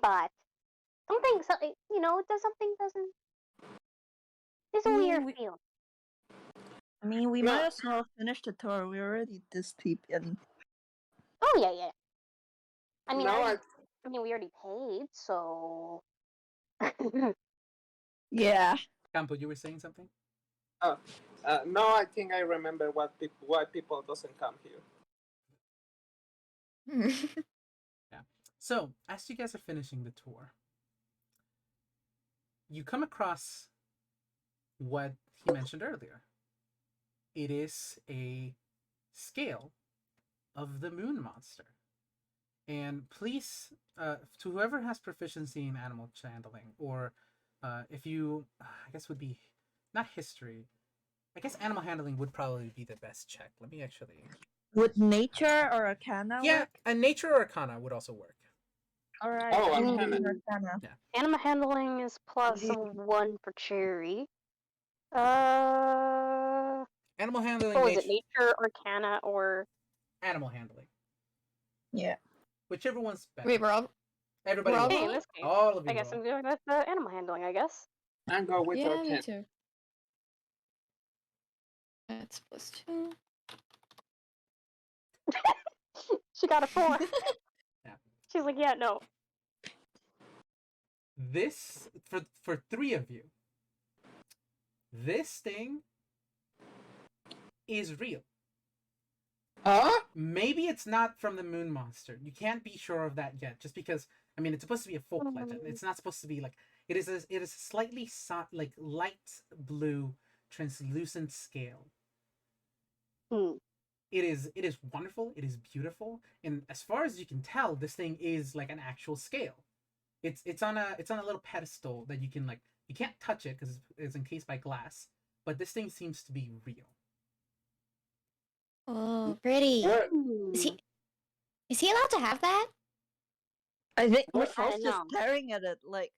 Speaker 4: But something doesn't. There's a weird feeling.
Speaker 5: I mean, we
Speaker 2: No.
Speaker 5: might as well finish the tour. We're already this deep in.
Speaker 4: Oh yeah. I mean,
Speaker 2: No,
Speaker 4: we already paid, so.
Speaker 5: Yeah.
Speaker 1: Campo, you were saying something?
Speaker 2: no, I think I remember why people doesn't come here.
Speaker 1: So, as you guys are finishing the tour, you come across what he mentioned earlier. It is a scale of the moon monster. And please, to whoever has proficiency in animal handling, or if you, I guess would be, not history, I guess animal handling would probably be the best check. Let me actually...
Speaker 5: Would nature or arcana work?
Speaker 1: a nature or arcana would also work.
Speaker 5: Alright.
Speaker 2: Oh,
Speaker 5: I mean,
Speaker 2: arcana.
Speaker 5: arcana.
Speaker 4: Animal handling is plus
Speaker 5: Yeah.
Speaker 4: 1 for Cherry.
Speaker 1: Animal handling,
Speaker 4: What was it? Nature, Arcana, or
Speaker 1: animal handling.
Speaker 5: Yeah.
Speaker 1: Whichever one's better.
Speaker 3: Wait, we're all.
Speaker 1: Everybody
Speaker 3: we're all
Speaker 1: roll.
Speaker 4: okay, in this case,
Speaker 1: All of you
Speaker 4: I guess
Speaker 1: roll.
Speaker 4: I'm going with the animal handling. I guess.
Speaker 2: And go with
Speaker 3: Yeah,
Speaker 2: Arcana.
Speaker 3: me too. That's +2.
Speaker 4: She got a 4.
Speaker 1: Yeah.
Speaker 4: She's like, yeah, no.
Speaker 1: This, for 3 of you, this thing is real.
Speaker 2: Huh?
Speaker 1: Maybe it's not from the moon monster. You can't be sure of that yet, just because, I mean, it's supposed to be a folk legend. It's not supposed to be like, it is a slightly like light blue translucent scale. It is wonderful, it is beautiful, and as far as you can tell, this thing is like an actual scale. It's on a little pedestal that you can, like, you can't touch it because it's encased by glass, but this thing seems to be real.
Speaker 3: Oh, pretty.
Speaker 2: Where,
Speaker 3: Is he allowed to have that?
Speaker 5: I think
Speaker 2: Well,
Speaker 5: Mercel's
Speaker 4: I
Speaker 5: just
Speaker 4: know.
Speaker 5: staring at it like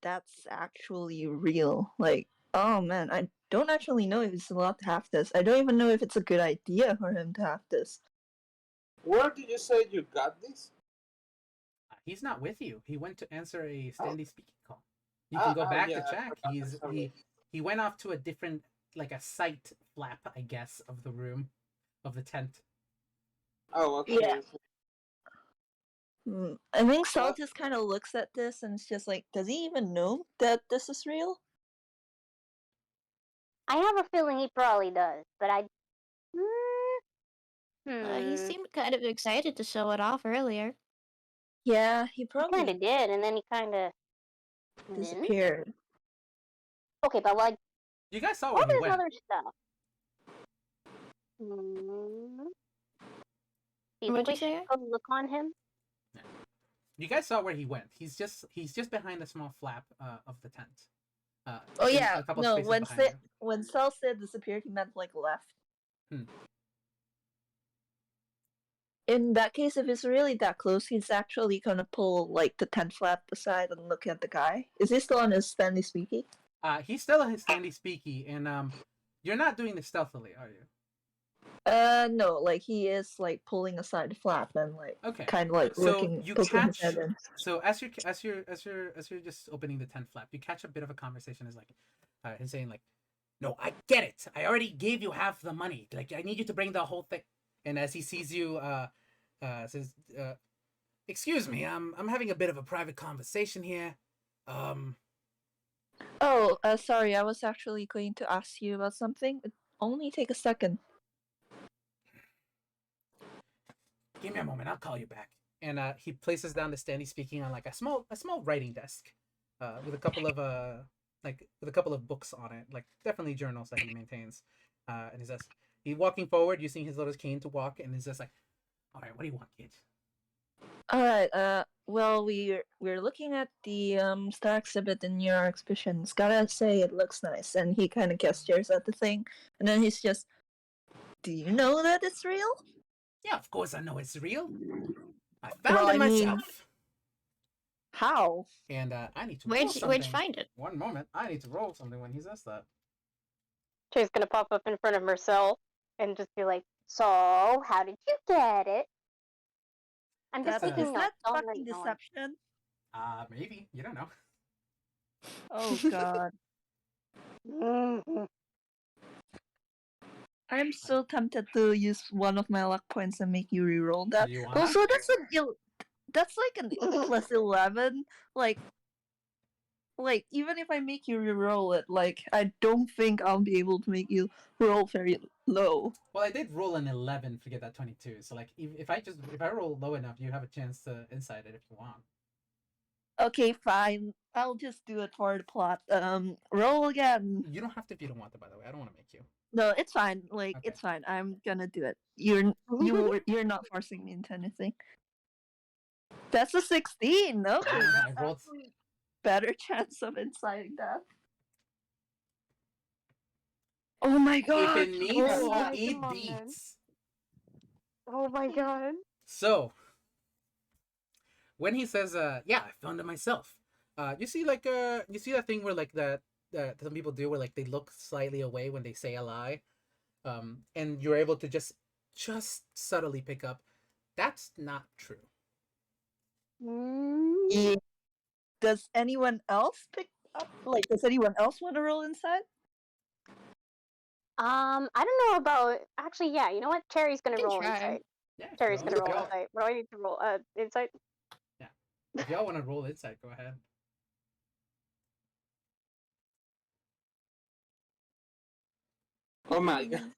Speaker 5: that's actually real. Like, oh man, I don't actually know if he's allowed to have this. I don't even know if it's a good idea for him to have this.
Speaker 2: where did you say you got this?
Speaker 1: He's not with you. He went to answer a standing speaking call. You can go back
Speaker 2: yeah,
Speaker 1: to
Speaker 2: I
Speaker 1: check.
Speaker 2: forgot, sorry.
Speaker 1: He went off to a different, like a sight flap, I guess, of the room, of the tent.
Speaker 2: Oh, okay.
Speaker 5: Yeah. I think Sal just kind of looks at this and it's just like, does he even know that this is real?
Speaker 4: I have a feeling he probably does, but I.
Speaker 3: He seemed kind of excited to show it off earlier.
Speaker 5: Yeah, he
Speaker 4: He
Speaker 5: probably
Speaker 4: kind of did, and then he kind of
Speaker 5: disappeared.
Speaker 4: Okay, but like,
Speaker 1: You guys saw
Speaker 4: all
Speaker 1: where he
Speaker 4: this
Speaker 1: went.
Speaker 4: other stuff. Do you
Speaker 3: What'd
Speaker 4: think we
Speaker 3: you say?
Speaker 4: should go look on him?
Speaker 1: You guys saw where he went. He's just behind a small flap of the tent.
Speaker 5: Oh yeah,
Speaker 1: a couple
Speaker 5: no.
Speaker 1: spaces behind you.
Speaker 5: When Cell said disappeared, he meant like left.
Speaker 1: Hmm.
Speaker 5: In that case, if it's really that close, he's actually gonna pull like the tent flap aside and look at the guy. Is he still on his standing speaking?
Speaker 1: He's still in his standy speaky, and you're not doing this stealthily, are you?
Speaker 5: No, like he is like pulling aside the flap and like
Speaker 1: Okay.
Speaker 5: kind of like
Speaker 1: So
Speaker 5: looking,
Speaker 1: you
Speaker 5: poking his
Speaker 1: catch.
Speaker 5: head in.
Speaker 1: So as you're just opening the tent flap, you catch a bit of a conversation. Is like, him saying like, "No, I get it. I already gave you half the money. Like, I need you to bring the whole thing." And as he sees you, says, "Excuse me, I'm having a bit of a private conversation here.
Speaker 5: Oh, sorry, I was actually going to ask you about something. It only take a second.
Speaker 1: Give me a moment. I'll call you back." And he places down the standy speaking on like a small writing desk, with a couple of with a couple of books on it, like definitely journals that he maintains. And he says, he walking forward, using his little cane to walk, and he's just like, "All right, what do you want, kid?"
Speaker 5: All right. Well, we're looking at the star exhibit in your exhibitions. Gotta say, it looks nice. And he kind of gestures at the thing, and then he's just, "Do you know that it's real?"
Speaker 1: Yeah, of course I know it's real. I found
Speaker 5: Well,
Speaker 1: it
Speaker 5: I mean,
Speaker 1: myself.
Speaker 5: how?
Speaker 1: And I need to roll something.
Speaker 3: Where'd you find it?
Speaker 1: One moment. I need to roll something when he says that.
Speaker 4: Cherry's gonna pop up in front of Mersel and just be like, "So, how did you get it?" I'm just
Speaker 5: Is
Speaker 4: taking
Speaker 5: that
Speaker 4: notes. Don't
Speaker 5: fucking
Speaker 4: write no one.
Speaker 5: deception?
Speaker 1: Maybe. You don't know.
Speaker 5: Oh god.
Speaker 4: Mhm.
Speaker 5: I'm so tempted to use one of my luck points and make you reroll that.
Speaker 1: Do you want
Speaker 5: Also, that's like an plus 11. Like even if I make you reroll it, like I don't think I'll be able to make you roll very low.
Speaker 1: Well, I did roll an 11 to get that 22. So like, if I roll low enough, you have a chance to insight it if you want.
Speaker 5: Okay, fine. I'll just do it for the plot. Roll again.
Speaker 1: You don't have to if you don't want to. By the way, I don't want to make you.
Speaker 5: No, it's fine. Like
Speaker 1: Okay.
Speaker 5: it's fine. I'm gonna do it. You're not forcing me into anything. That's a 16. Okay,
Speaker 1: I
Speaker 5: that's
Speaker 1: rolled.
Speaker 5: actually better chance of inciting that. Oh my god!
Speaker 1: If it needs,
Speaker 4: Oh,
Speaker 1: it
Speaker 4: come on,
Speaker 1: beats.
Speaker 4: Oh my god.
Speaker 1: So when he says, "Yeah, I found it myself," you see like you see that thing where like that some people do where like they look slightly away when they say a lie, and you're able to just subtly pick up that's not true.
Speaker 4: Mm.
Speaker 5: Yeah. Does anyone else pick up? Like, does anyone else want to roll inside?
Speaker 4: I don't know about. Actually, yeah. You know what? Cherry's gonna
Speaker 3: Can
Speaker 4: roll
Speaker 3: try.
Speaker 4: insight.
Speaker 1: Yeah,
Speaker 4: Cherry's
Speaker 1: if
Speaker 4: gonna roll
Speaker 1: y'all,
Speaker 4: insight. What do I need to roll? Insight.
Speaker 1: if y'all want to roll insight, go ahead.
Speaker 2: Oh my god.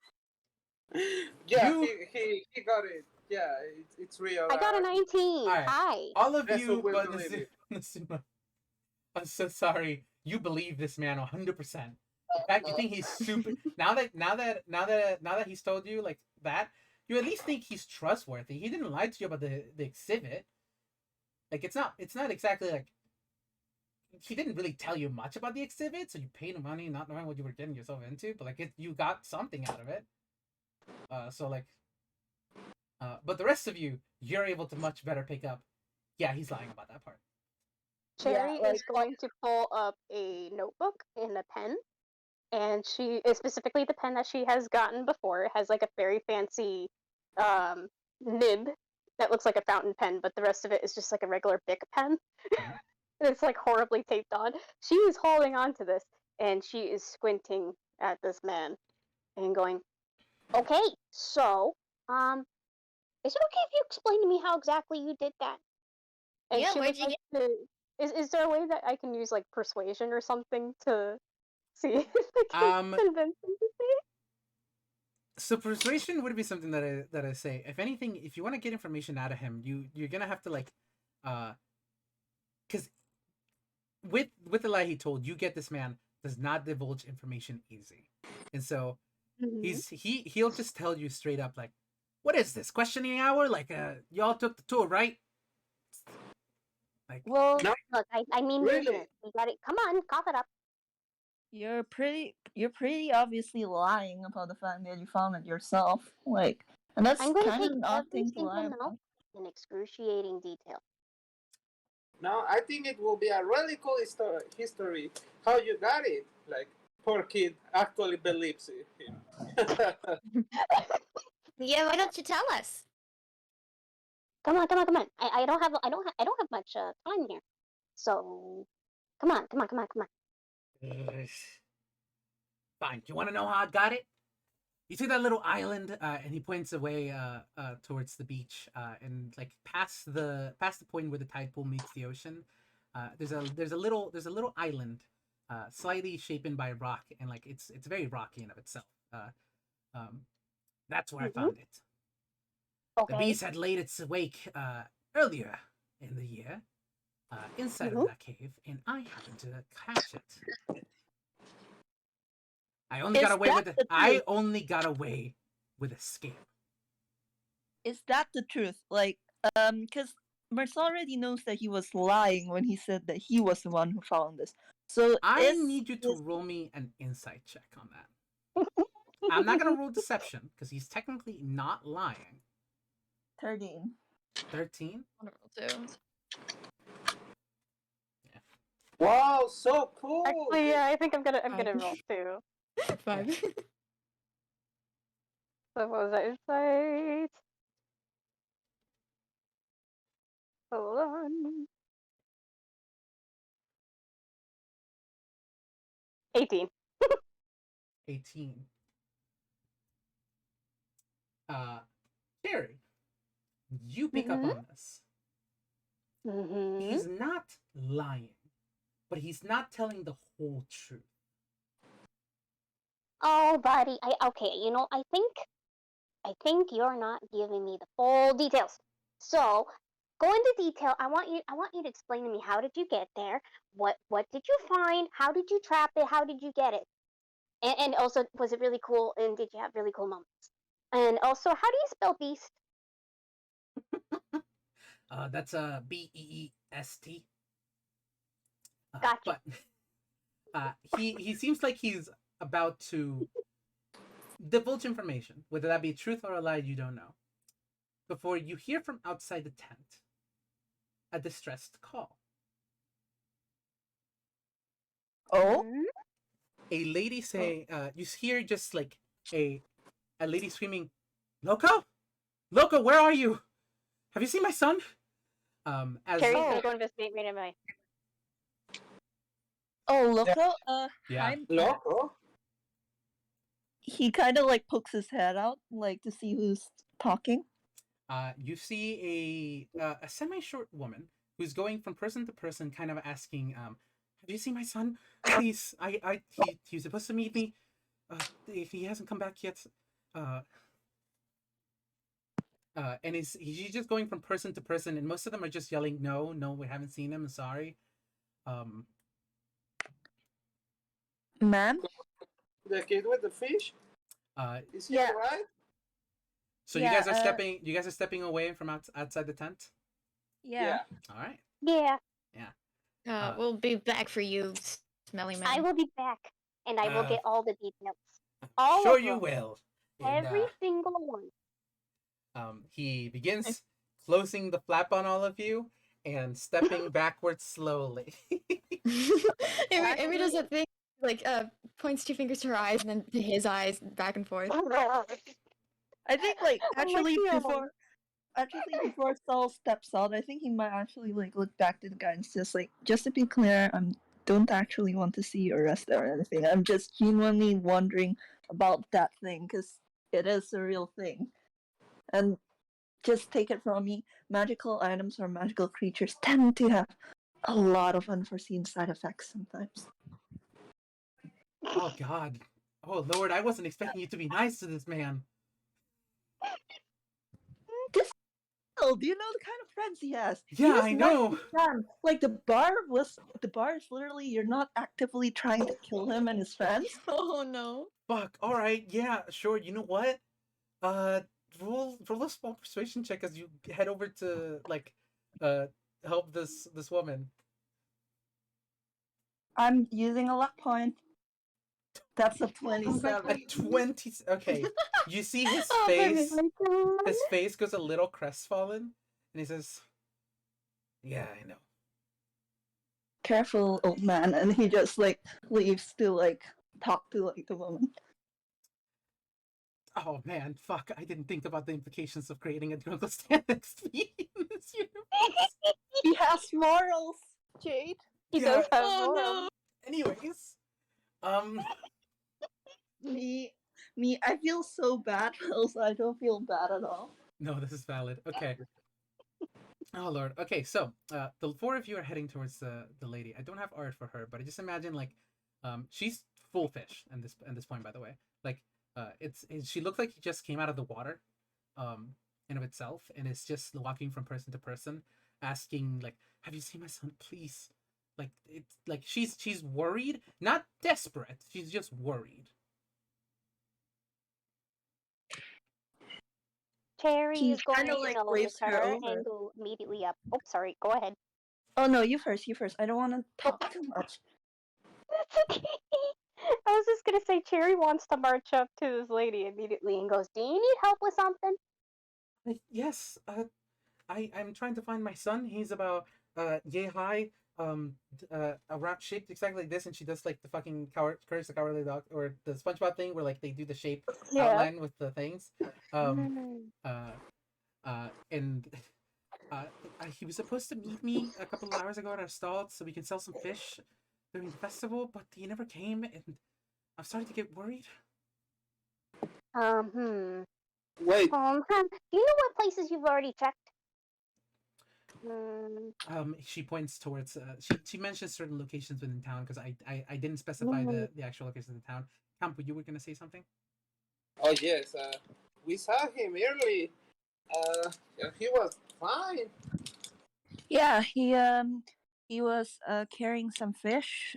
Speaker 2: Yeah,
Speaker 1: You-
Speaker 2: he got it. Yeah, it's real.
Speaker 4: I got a 19.
Speaker 1: Alright.
Speaker 4: Hi.
Speaker 1: All of
Speaker 2: Vessel
Speaker 1: you,
Speaker 2: will
Speaker 1: but
Speaker 2: believe it.
Speaker 1: Nezuma, I'm so sorry. You believe this man 100%. In fact, you think he's super. Now that he's told you like that, you at least think he's trustworthy. He didn't lie to you about the exhibit. Like it's not exactly like he didn't really tell you much about the exhibit, so you paid him money not knowing what you were getting yourself into. But like you got something out of it. So like, but the rest of you, you're able to much better pick up. Yeah, he's lying about that part.
Speaker 4: Cherry
Speaker 5: Yeah,
Speaker 4: is going to pull up a notebook and a pen, and she is specifically the pen that she has gotten before. It has like a very fancy nib that looks like a fountain pen, but the rest of it is just like a regular Bic pen. And it's like horribly taped on. She is holding on to this, and she is squinting at this man and going, "Okay, so, is it okay if you explain to me how exactly you did that?" And
Speaker 3: Yeah,
Speaker 4: she
Speaker 3: where'd
Speaker 4: would
Speaker 3: you
Speaker 4: like to. Is there a way that I can use like persuasion or something to see if I can
Speaker 1: Um,
Speaker 4: convince him to say it?
Speaker 1: So persuasion would be something that I say. If anything, if you want to get information out of him, you're gonna have to like, because with the lie he told, you get this man does not divulge information easy, and so he'll just tell you straight up like, what is this questioning hour? Like, y'all took the tour, right? Like,
Speaker 5: Well,
Speaker 2: No.
Speaker 4: Look, I mean
Speaker 2: Really?
Speaker 4: business. You got it. Come on, cough it up.
Speaker 5: you're pretty obviously lying about the fact that you found it yourself. Like, and that's
Speaker 4: I'm going to
Speaker 5: kind of
Speaker 4: take
Speaker 5: an odd
Speaker 4: every
Speaker 5: thing to lie
Speaker 4: single note
Speaker 5: about.
Speaker 4: in excruciating detail.
Speaker 2: No, I think it will be a really cool history. How you got it? Like, poor kid actually believes it.
Speaker 3: Yeah, why don't you tell us?
Speaker 4: Come on, come on, come on. I don't have much time here. So, come on, come on, come on, come on.
Speaker 1: fine. You want to know how I got it? You see that little island, and he points away towards the beach, and like past the point where the tide pool meets the ocean. There's a little island, slightly shapen by rock, and like it's very rocky in of itself. Um, that's where I
Speaker 4: Mhm.
Speaker 1: found it. The
Speaker 4: Okay.
Speaker 1: beast had laid its wake earlier in the year, inside of
Speaker 4: Mhm.
Speaker 1: that cave, and I happened to catch it. I only
Speaker 5: Is
Speaker 1: got away
Speaker 5: that
Speaker 1: with it.
Speaker 5: the
Speaker 1: I
Speaker 5: truth?
Speaker 1: only got away with escape.
Speaker 5: Is that the truth? Like, because Mersel already knows that he was lying when he said that he was the one who found this. So
Speaker 1: I
Speaker 5: is
Speaker 1: need you to
Speaker 5: this
Speaker 1: roll me an insight check on that. I'm not gonna roll deception because he's technically not lying.
Speaker 5: 13?
Speaker 1: 13.
Speaker 3: Wonderful too.
Speaker 2: Wow, so cool!
Speaker 4: Actually, yeah, I think I'm gonna
Speaker 3: Fine.
Speaker 4: roll too.
Speaker 3: 5.
Speaker 4: So what was that insight? Hold on. 18.
Speaker 1: 18. Cherry, you pick up
Speaker 4: Mhm.
Speaker 1: on this.
Speaker 4: Mhm.
Speaker 1: He's not lying, but he's not telling the whole truth.
Speaker 4: Oh, buddy. Okay. You know, I think you're not giving me the full details. So, go into detail. I want you to explain to me, how did you get there? What did you find? How did you trap it? How did you get it? And also, was it really cool? And did you have really cool moments? And also, how do you spell beast?
Speaker 1: That's a Beest.
Speaker 4: Gotcha.
Speaker 1: But he seems like he's about to divulge information, whether that be truth or a lie, you don't know. Before you hear from outside the tent a distressed call.
Speaker 5: Oh?
Speaker 4: Mhm.
Speaker 1: A lady saying, you hear just like a lady screaming, "Loco, Loco, where are you? Have you seen my son?" As
Speaker 4: Carrie's gonna go investigate right away.
Speaker 5: Oh, Loco?
Speaker 1: Yeah.
Speaker 5: Hi.
Speaker 2: Loco?
Speaker 5: He kind of like pokes his head out, like to see who's talking.
Speaker 1: You see a semi-short woman who's going from person to person, kind of asking, "Have you seen my son? Please, he's supposed to meet me. If he hasn't come back yet." Uh, and he's just going from person to person, and most of them are just yelling, "No, no, we haven't seen him. I'm sorry." Um,
Speaker 5: Ma'am?
Speaker 2: The kid with the fish?
Speaker 1: uh,
Speaker 2: Is he
Speaker 5: Yeah.
Speaker 2: alright?
Speaker 1: so
Speaker 5: Yeah,
Speaker 1: you guys are stepping away from outside the tent.
Speaker 5: Yeah.
Speaker 1: All right.
Speaker 4: Yeah,
Speaker 3: We'll be back for you, smelly man.
Speaker 4: I will be back, and I will
Speaker 1: Uh,
Speaker 4: get all the details. All
Speaker 1: Sure
Speaker 4: of
Speaker 1: you
Speaker 4: them.
Speaker 1: will. And
Speaker 4: Every single one.
Speaker 1: he begins closing the flap on all of you and stepping backwards slowly.
Speaker 3: Amy does that thing, like, points 2 fingers to her eyes and then to his eyes, back and forth.
Speaker 5: I think like
Speaker 4: I'm like, yeah.
Speaker 5: before Saul steps out, I think he might actually like look back to the guy and just like, just to be clear, I don't actually want to see you arrested or anything. I'm just genuinely wondering about that thing because it is a real thing. And just take it from me, magical items or magical creatures tend to have a lot of unforeseen side effects sometimes.
Speaker 1: Oh God. Oh Lord, I wasn't expecting you to be nice to this man.
Speaker 5: Just do you know the kind of friends he has?
Speaker 1: Yeah,
Speaker 5: He just
Speaker 1: I
Speaker 5: wants
Speaker 1: know.
Speaker 5: to be done. Like the bar is literally, you're not actively trying to kill him and his friends.
Speaker 3: Oh no.
Speaker 1: Fuck. All right. Yeah. Sure. You know what? Uh, roll a small persuasion check as you head over to like, help this woman?
Speaker 5: I'm using a luck point. That's a
Speaker 3: Oh my
Speaker 5: 27.
Speaker 1: A 20. Okay, you see his
Speaker 3: Oh my
Speaker 1: face.
Speaker 4: God.
Speaker 1: His face goes a little crestfallen, and he says, "Yeah, I know."
Speaker 5: Careful, old man. And he just like leaves to like talk to like the woman.
Speaker 1: Oh man, fuck! I didn't think about the implications of creating a girl to stand next to me in this universe.
Speaker 5: He has morals, Jade.
Speaker 4: He
Speaker 1: Yeah.
Speaker 4: does have
Speaker 3: Oh
Speaker 4: more.
Speaker 3: no!
Speaker 1: Anyways, um,
Speaker 5: Me, I feel so bad, also I don't feel bad at all.
Speaker 1: no, this is valid. Okay. Oh lord. Okay, so the four of you are heading towards the lady. I don't have art for her, but I just imagine like, she's full fish at this point. By the way, like, she looks like she just came out of the water, in of itself, and it's just walking from person to person, asking like, "Have you seen my son? Please." Like it's like she's worried, not desperate. She's just worried.
Speaker 4: Cherry
Speaker 5: He's
Speaker 4: is going
Speaker 5: kinda,
Speaker 4: to
Speaker 5: like,
Speaker 4: notice
Speaker 5: waves her
Speaker 4: her
Speaker 5: over.
Speaker 4: and go immediately up. Oh, sorry. Go ahead.
Speaker 5: Oh no, you first, I don't want to talk too much.
Speaker 4: That's okay. I was just gonna say, Cherry wants to march up to this lady immediately and goes, "Do you need help with something?"
Speaker 1: Like, yes, I'm trying to find my son. He's about yay high, a wrap shaped exactly like this, and she does like the fucking Courage the Cowardly Dog or the SpongeBob thing where like they do the shape
Speaker 4: Yeah.
Speaker 1: outline with the things. Um,
Speaker 4: Mm.
Speaker 1: and uh, he was supposed to meet me a couple of hours ago at our stall so we can sell some fish during the festival, but he never came, and I'm starting to get worried.
Speaker 4: Hmm.
Speaker 2: Wait,
Speaker 4: Do you know what places you've already checked? Hmm.
Speaker 1: She points towards. She mentions certain locations within town because I didn't specify
Speaker 4: Mm.
Speaker 1: the actual location of the town. Kampu, you were gonna say something?
Speaker 2: oh yes, we saw him early. Yeah, he was fine.
Speaker 5: Yeah, he was carrying some fish.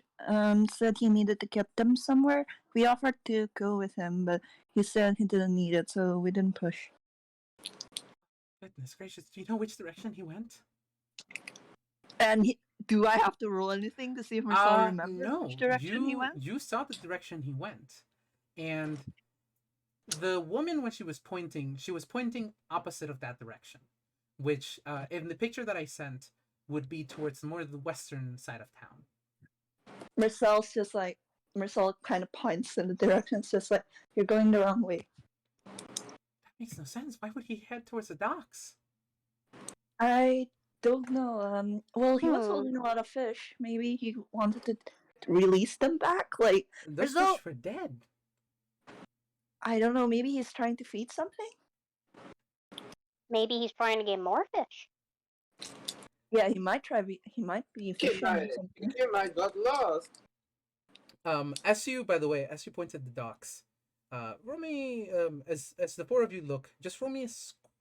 Speaker 5: Said he needed to get them somewhere. We offered to go with him, but he said he didn't need it, so we didn't push.
Speaker 1: Goodness gracious! Do you know which direction he went?
Speaker 5: And do I have to roll anything to see if Mersel remembers
Speaker 1: No.
Speaker 5: which direction he went?
Speaker 1: You saw the direction he went, and the woman when she was pointing opposite of that direction, which in the picture that I sent would be towards more the western side of town.
Speaker 5: Mersel kind of points in the direction. It's just like, you're going the wrong way.
Speaker 1: That makes no sense. Why would he head towards the docks?
Speaker 5: I don't know. Well, he was
Speaker 4: Hmm.
Speaker 5: holding a lot of fish. Maybe he wanted to release them back. Like,
Speaker 1: Those
Speaker 5: Mersel,
Speaker 1: fish were dead.
Speaker 5: I don't know. Maybe he's trying to feed something.
Speaker 4: Maybe he's trying to get more fish.
Speaker 5: Yeah, he might be fishing or something.
Speaker 2: He might got lost.
Speaker 1: As you, by the way, as you point at the docks, roll me, as the four of you look, just roll me a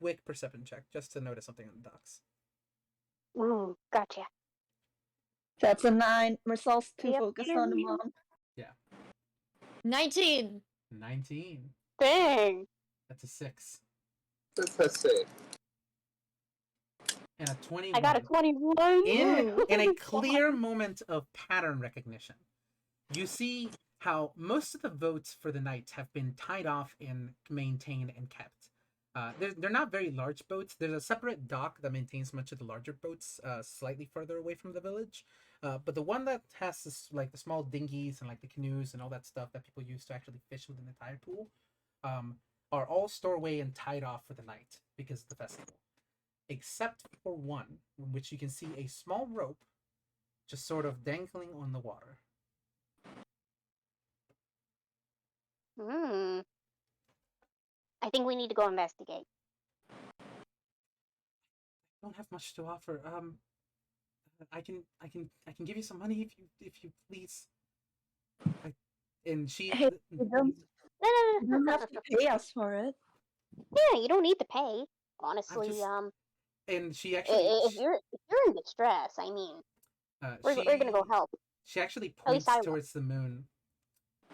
Speaker 1: quick perception check, just to notice something on the docks.
Speaker 4: Ooh, gotcha.
Speaker 5: That's a 9. Mersel's too
Speaker 4: Yep.
Speaker 5: focused on the mom.
Speaker 3: 19.
Speaker 1: 19.
Speaker 4: Dang.
Speaker 1: That's a 6.
Speaker 2: That's it.
Speaker 1: And a 21.
Speaker 4: I got a 21.
Speaker 1: In a clear moment of pattern recognition, you see how most of the boats for the night have been tied off and maintained and kept. They're not very large boats. There's a separate dock that maintains much of the larger boats, slightly further away from the village. But the one that has this, like the small dinghies and like the canoes and all that stuff that people use to actually fish within the tide pool, are all stored away and tied off for the night because of the festival. Except for one, in which you can see a small rope just sort of dangling on the water.
Speaker 4: Hmm. I think we need to go investigate.
Speaker 1: I don't have much to offer. I can give you some money if you please. And she.
Speaker 5: Hey, you don't have to pay us for it.
Speaker 4: Yeah, you don't need to pay. Honestly,
Speaker 1: just- And she
Speaker 4: if
Speaker 1: actually.
Speaker 4: you're in distress, I mean, we're gonna go help.
Speaker 1: She actually
Speaker 4: At least
Speaker 1: points
Speaker 4: I will.
Speaker 1: towards the moon,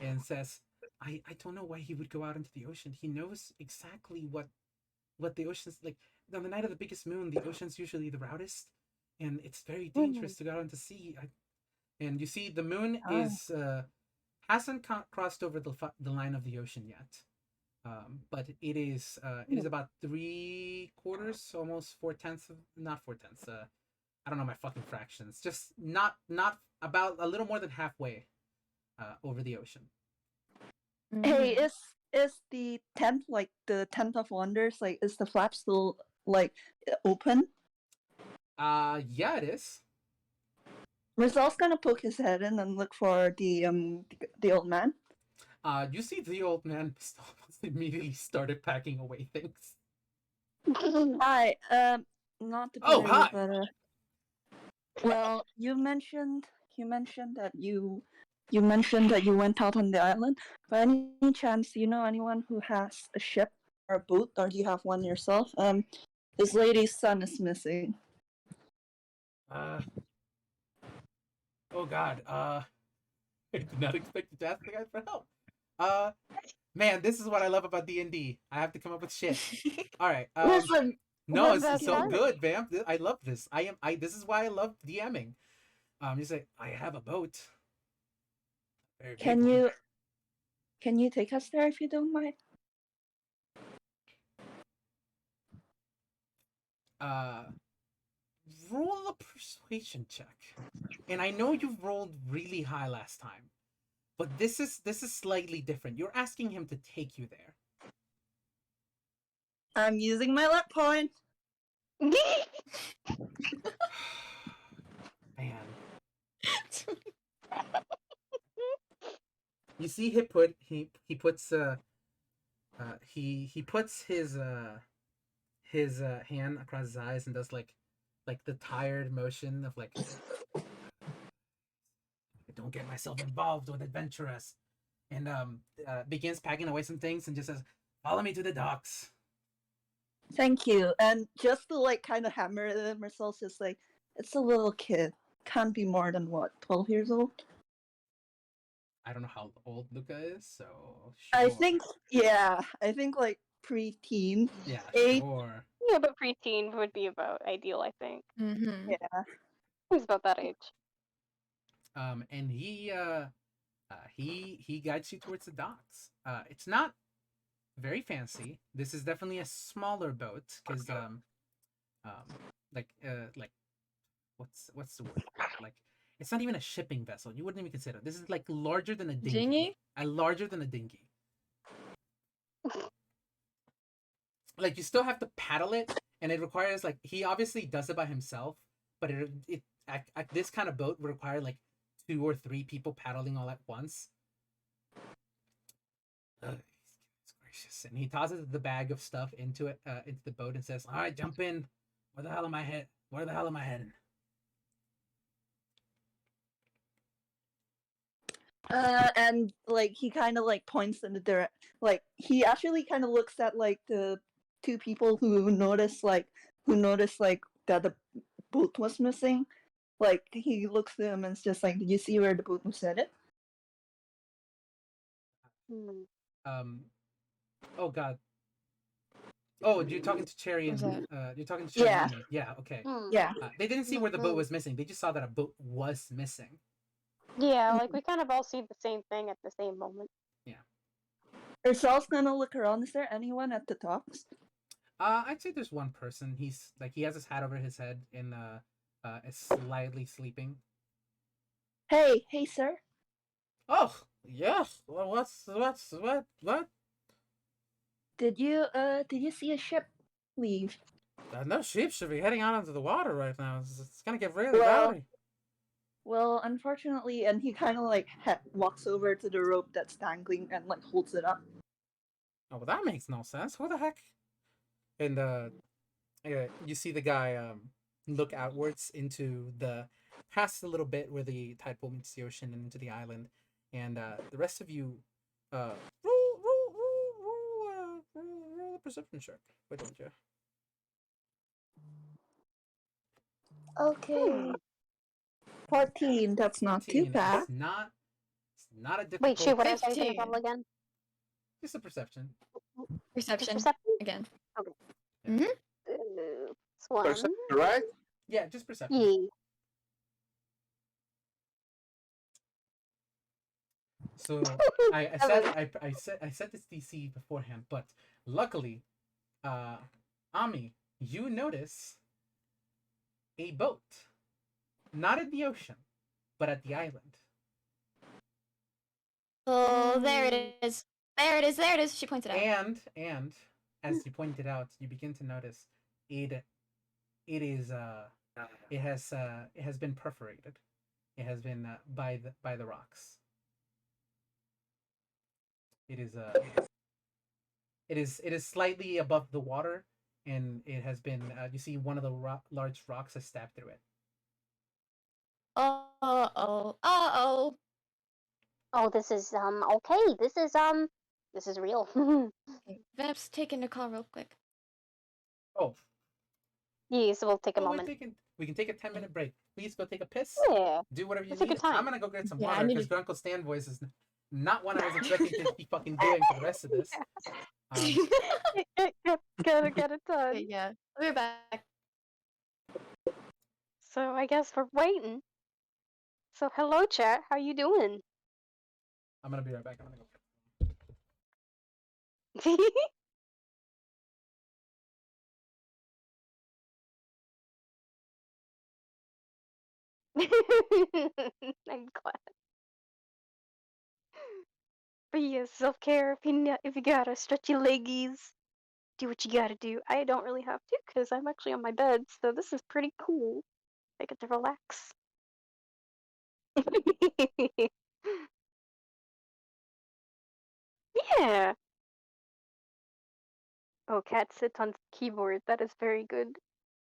Speaker 1: and says, "I don't know why he would go out into the ocean. He knows exactly what the ocean's like. On the night of the biggest moon, the ocean's usually the routest. and it's very dangerous to go out into sea. And you see, the moon is hasn't crossed over the line of the ocean yet, but it is about 3/4, almost 4/10 of, not 4/10. I don't know my fucking fractions. Just not about a little more than halfway over the ocean.
Speaker 5: Hey, is the tent like the tent of wonders? Like, is the flap still like open?
Speaker 1: Yeah, it is.
Speaker 5: Mersel's gonna poke his head in and look for the old man.
Speaker 1: You see the old man almost immediately started packing away things.
Speaker 5: Hi, not to
Speaker 1: Oh,
Speaker 5: bother
Speaker 1: hi.
Speaker 5: you, but well, you mentioned that you mentioned that you went out on the island. By any chance, do you know anyone who has a ship or a boat, or do you have one yourself? This lady's son is missing.
Speaker 1: Oh God. I did not expect you to ask the guys for help. Man, this is what I love about D&D. I have to come up with shit. All right.
Speaker 5: Listen,
Speaker 1: No,
Speaker 4: what
Speaker 1: it's
Speaker 4: about
Speaker 1: so
Speaker 4: you?
Speaker 1: good, Vamp. I love this. This is why I love DMing. You say I have a boat. Very big one.
Speaker 5: can you take us there if you don't mind?
Speaker 1: Roll a persuasion check. And I know you rolled really high last time, but this is slightly different. You're asking him to take you there.
Speaker 5: I'm using my luck point.
Speaker 1: Man. You see, he puts his hand across his eyes and does like the tired motion of like, don't get myself involved with adventurers, and begins packing away some things and just says, follow me to the docks.
Speaker 5: Thank you. And just to like kind of hammer it, Mersel's just like, it's a little kid. Can't be more than what, 12 years old?
Speaker 1: I don't know how old Luca is, so
Speaker 5: I
Speaker 1: sure.
Speaker 5: think like pre-teen.
Speaker 1: Yeah,
Speaker 5: 8.
Speaker 1: sure.
Speaker 4: Yeah, but preteen would be about ideal, I think.
Speaker 3: Mm-hmm.
Speaker 5: Yeah.
Speaker 4: He's about that age.
Speaker 1: And he guides you towards the docks. It's not very fancy. This is definitely a smaller boat because like what's the word? Like, it's not even a shipping vessel. You wouldn't even consider. This is like larger than a dinghy.
Speaker 3: Dinghy?
Speaker 1: Larger than a dinghy. Like, you still have to paddle it, and it requires, like, he obviously does it by himself, but it at this kind of boat would require like 2 or 3 people paddling all at once. It's gracious. And he tosses the bag of stuff into the boat and says, "All right, jump in. Where the hell am I heading?"
Speaker 5: And like he kind of like points in the like he actually kind of looks at like the 2 people who noticed like that the boot was missing. Like he looks at them and it's just like, did you see where the boot was headed?
Speaker 1: Oh God. Oh, you're talking to Cherry and you're talking to Cherry.
Speaker 5: Yeah.
Speaker 1: And Amy. Yeah. Okay.
Speaker 5: Yeah.
Speaker 1: They didn't see where the boat was missing. They just saw that a boat was missing.
Speaker 4: Yeah, like we kind of all see the same thing at the same moment.
Speaker 1: Yeah.
Speaker 5: Ursel's gonna look around. Is there anyone at the docks?
Speaker 1: I'd say there's one person. He's like, he has his hat over his head and is slightly sleeping.
Speaker 5: Hey, sir.
Speaker 1: Oh yes. Well, what?
Speaker 5: Did you see a ship leave?
Speaker 1: No ship should be heading out into the water right now. It's gonna get really
Speaker 5: Well-
Speaker 1: rowdy.
Speaker 5: Well, unfortunately, and he kind of like walks over to the rope that's dangling and like holds it up.
Speaker 1: Oh, well, that makes no sense. Who the heck? And you see the guy look outwards into past the little bit where the tide pool meets the ocean and into the island, and the rest of you roll a perception check. Why don't you?
Speaker 5: Okay. 14. That's not too
Speaker 1: 14.
Speaker 5: bad.
Speaker 1: It's not a difficult.
Speaker 4: Wait, shoot, what was I gonna
Speaker 3: 15.
Speaker 4: roll again?
Speaker 1: Just a perception.
Speaker 3: Perception
Speaker 4: Perception?
Speaker 3: again.
Speaker 4: It's one.
Speaker 2: Perception, right?
Speaker 1: Yeah, just perception.
Speaker 4: Yeah.
Speaker 1: So I set this DC beforehand, but luckily, Ami, you notice a boat, not in the ocean, but at the island.
Speaker 3: Oh, there it is. There it is. There it is. She pointed out.
Speaker 1: And as you pointed out, you begin to notice it has been perforated. It has been by the rocks. It is slightly above the water, and it has been. You see, one of the large rocks has stabbed through it.
Speaker 3: Oh.
Speaker 4: Oh, this is okay. This is real.
Speaker 3: Okay, Vamp's taking a call real quick.
Speaker 1: Oh,
Speaker 4: Yes, we'll take a
Speaker 1: well,
Speaker 4: moment.
Speaker 1: we can take a 10-minute break. Please go take a piss.
Speaker 4: Yeah.
Speaker 1: Do whatever you
Speaker 4: Let's take a
Speaker 1: need.
Speaker 4: time.
Speaker 1: I'm gonna go get some
Speaker 3: Yeah, I
Speaker 1: water
Speaker 3: need
Speaker 1: because
Speaker 3: to-
Speaker 1: Grunkle Stan voice is not one I was expecting to be fucking doing for the rest of this.
Speaker 4: Gotta get it done.
Speaker 3: Okay, yeah. We're back.
Speaker 4: So I guess we're waiting. So hello, chat. How you doing?
Speaker 1: I'm gonna be right back. I'm gonna go.
Speaker 4: I'm glad. But yeah, self-care. If you gotta stretch your leggies, do what you gotta do. I don't really have to because I'm actually on my bed, so this is pretty cool. I get to relax. Yeah. Oh, cat sits on keyboard. That is very good.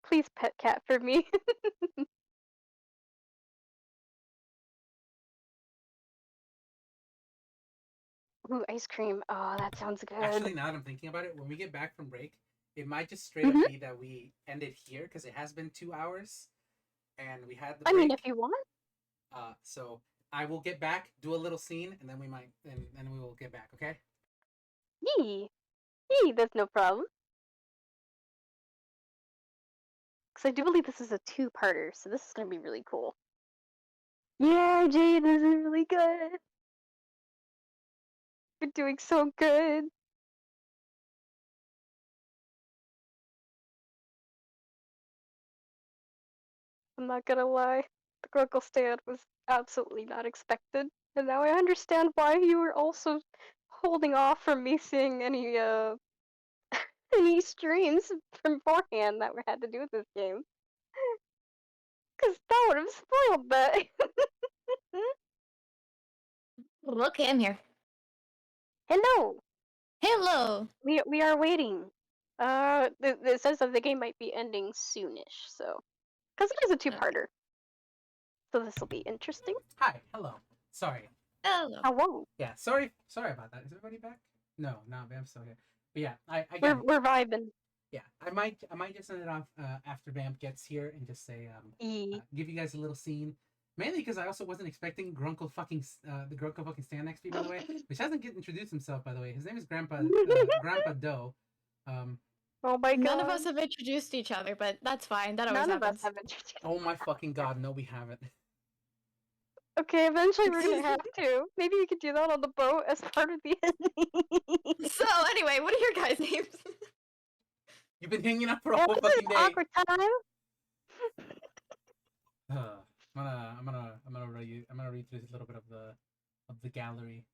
Speaker 4: Please pet cat for me. Ooh, ice cream. Oh, that sounds good.
Speaker 1: Actually, now that I'm thinking about it, when we get back from break, it might just straight up be that we end it here because it has been 2 hours, and we had the break.
Speaker 4: I mean, if you want.
Speaker 1: So I will get back, do a little scene, and then we will get back. Okay?
Speaker 4: Yee. Yee, that's no problem. Because I do believe this is a two-parter, so this is going to be really cool. Yeah, Jade, this is really good. You're doing so good. I'm not gonna lie, the Grunkle stand was absolutely not expected, and now I understand why you were also holding off from me seeing any any streams beforehand that we had to do with this game. Cause that would have spoiled that.
Speaker 3: Look, I'm here.
Speaker 4: Hello,
Speaker 3: Hello.
Speaker 4: we are waiting. It says that the game might be ending soonish, so because it is a two-parter, so this will be interesting.
Speaker 1: Hi. Hello. Sorry.
Speaker 3: Hello.
Speaker 4: Hello,
Speaker 1: Yeah. Sorry about that. Is everybody back? No, Vamp's still here. But yeah,
Speaker 4: we're vibing.
Speaker 1: yeah, I might just end it off after Vamp gets here and just say give you guys a little scene. Mainly because I also wasn't expecting Grunkle fucking the Grunkle fucking stand next to me, by the way, which hasn't get introduced himself, by the way. His name is Grandpa Doe.
Speaker 4: Oh my god.
Speaker 3: None of us have introduced each other, but that's fine. That always
Speaker 4: None of
Speaker 3: happens.
Speaker 4: us have introduced.
Speaker 1: Oh my fucking god, no, we haven't.
Speaker 4: Okay, eventually we're gonna have to. Maybe we could do that on the boat as part of the ending.
Speaker 3: So anyway, what are your guys' names?
Speaker 1: You've been hanging out for a
Speaker 4: Yeah,
Speaker 1: whole
Speaker 4: this is
Speaker 1: fucking day.
Speaker 4: awkward time.
Speaker 1: I'm gonna read through a little bit of the gallery.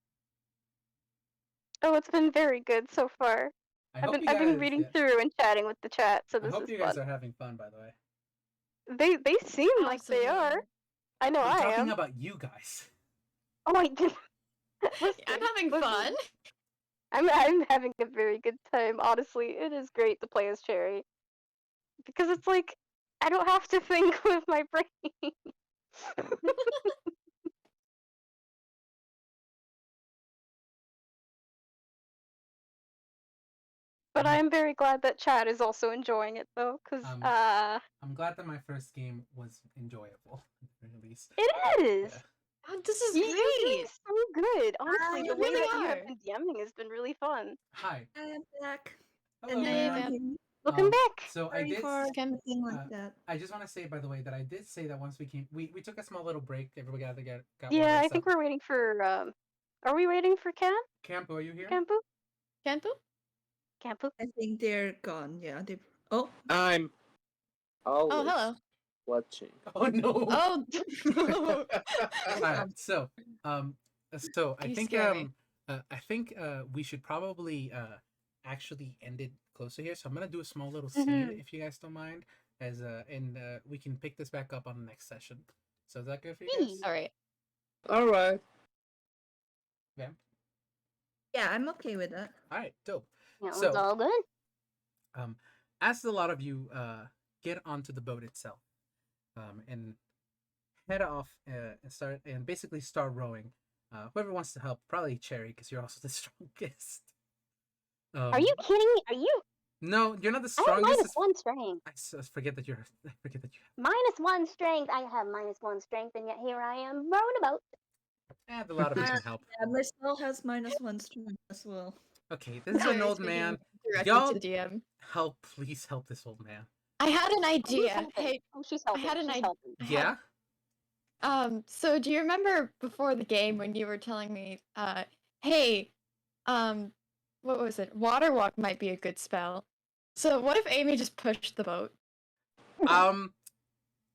Speaker 4: Oh, it's been very good so far. I've been reading through and chatting with the chat, so this
Speaker 1: I hope
Speaker 4: is
Speaker 1: you
Speaker 4: fun.
Speaker 1: guys are having fun, by the way.
Speaker 4: They seem like they are. I know
Speaker 1: I'm
Speaker 4: I
Speaker 1: talking
Speaker 4: am.
Speaker 1: about you guys.
Speaker 4: Oh my god.
Speaker 3: I'm having fun.
Speaker 4: I'm having a very good time. Honestly, it is great to play as Cherry because it's like I don't have to think with my brain. But I am very glad that chat is also enjoying it though, because
Speaker 1: I'm glad that my first game was enjoyable, at least.
Speaker 4: it is.
Speaker 1: Yeah.
Speaker 3: Oh, this is
Speaker 4: You're doing
Speaker 3: great.
Speaker 4: so good. Honestly,
Speaker 3: You
Speaker 4: the way
Speaker 3: really
Speaker 4: that you have
Speaker 3: are.
Speaker 4: been DMing has been really fun.
Speaker 1: Hi.
Speaker 5: I am back.
Speaker 1: Hello.
Speaker 5: And
Speaker 3: Hey,
Speaker 5: then
Speaker 3: Vamp.
Speaker 4: Looking back.
Speaker 1: So I
Speaker 5: Sorry
Speaker 1: did.
Speaker 5: for
Speaker 3: Can-
Speaker 5: anything like that.
Speaker 1: I just want to say, by the way, that I did say that once we came, we took a small little break. Everybody got water
Speaker 4: Yeah,
Speaker 1: and
Speaker 4: I
Speaker 1: stuff.
Speaker 4: think we're waiting for. Are we waiting for
Speaker 1: Campo, are you here?
Speaker 4: Campu?
Speaker 3: Kanpu?
Speaker 4: Campu?
Speaker 5: I think they're gone. Yeah, they. Oh,
Speaker 2: I'm always
Speaker 3: Oh, hello.
Speaker 2: watching.
Speaker 1: Oh no.
Speaker 3: Oh,
Speaker 1: Alright, so I
Speaker 3: You
Speaker 1: think
Speaker 3: scare me.
Speaker 1: we should probably actually end it closer here. So I'm gonna do a small little scene if you guys don't mind, as and we can pick this back up on the next session. So is that good for you guys?
Speaker 3: all right.
Speaker 2: All right.
Speaker 1: Vamp?
Speaker 5: yeah, I'm okay with that.
Speaker 1: Alright, dope.
Speaker 4: Yeah, it's
Speaker 1: So-
Speaker 4: all good.
Speaker 1: As a lot of you get onto the boat itself, and head off and basically start rowing. Whoever wants to help, probably Cherry, because you're also the strongest.
Speaker 4: Are you kidding me? Are you?
Speaker 1: No, you're not the
Speaker 4: I have
Speaker 1: strongest.
Speaker 4: -1 strength.
Speaker 1: I forget that you're. I forget that you.
Speaker 4: -1 strength. I have -1 strength, and yet here I am rowing a boat.
Speaker 1: And a lot of you can help.
Speaker 5: Yeah, Mersel has -1 strength as well.
Speaker 1: Okay, this is
Speaker 3: Sorry,
Speaker 1: an old
Speaker 3: speaking
Speaker 1: man.
Speaker 3: directly
Speaker 1: Y'all-
Speaker 3: to DM.
Speaker 1: Help, please help this old man.
Speaker 3: I had an
Speaker 4: Who's
Speaker 3: idea.
Speaker 4: helping?
Speaker 3: Hey,
Speaker 4: Oh, she's helping.
Speaker 3: had an
Speaker 4: she's
Speaker 3: idea.
Speaker 4: helping.
Speaker 3: I had-
Speaker 1: Yeah.
Speaker 3: So do you remember before the game when you were telling me, hey, what was it? Water walk might be a good spell. So what if Amy just pushed the boat?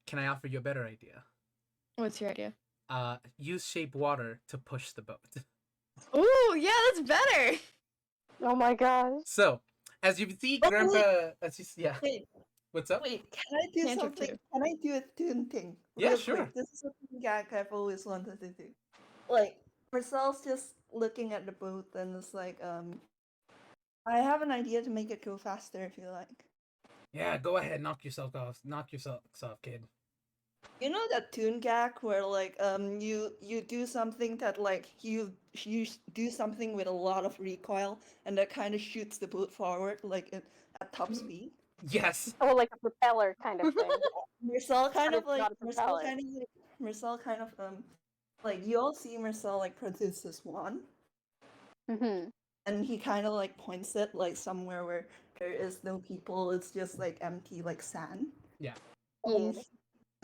Speaker 1: Can I offer you a better idea?
Speaker 3: What's your idea?
Speaker 1: Use shape water to push the boat.
Speaker 3: Ooh, yeah, that's better.
Speaker 4: Oh my gosh.
Speaker 1: So, as you see,
Speaker 5: Oh,
Speaker 1: Grandpa, yeah.
Speaker 5: Wait,
Speaker 1: What's up?
Speaker 5: wait, can I do
Speaker 3: Cantrip
Speaker 5: something?
Speaker 3: too.
Speaker 5: Can I do a tune thing?
Speaker 1: Yeah,
Speaker 5: Real
Speaker 1: sure.
Speaker 5: quick? This is a gag I've always wanted to do. Like, Marcel's just looking at the boat and it's like, I have an idea to make it go faster if you like.
Speaker 1: Yeah, go ahead, knock yourself off. Knock yourself off, kid.
Speaker 5: You know that tune gag where like you do something that like you do something with a lot of recoil and that kind of shoots the boat forward like at top speed.
Speaker 1: Yes.
Speaker 4: Oh, like a propeller kind of thing.
Speaker 5: Marcel kind
Speaker 4: But
Speaker 5: of
Speaker 4: it's
Speaker 5: like
Speaker 4: not a propeller.
Speaker 5: Marcel kind of like you all see Marcel like produce this wand
Speaker 4: Mm-hmm.
Speaker 5: and he kind of like points it like somewhere where there is no people. It's just like empty like sand.
Speaker 1: Yeah.
Speaker 5: And
Speaker 4: Yeah.
Speaker 5: he's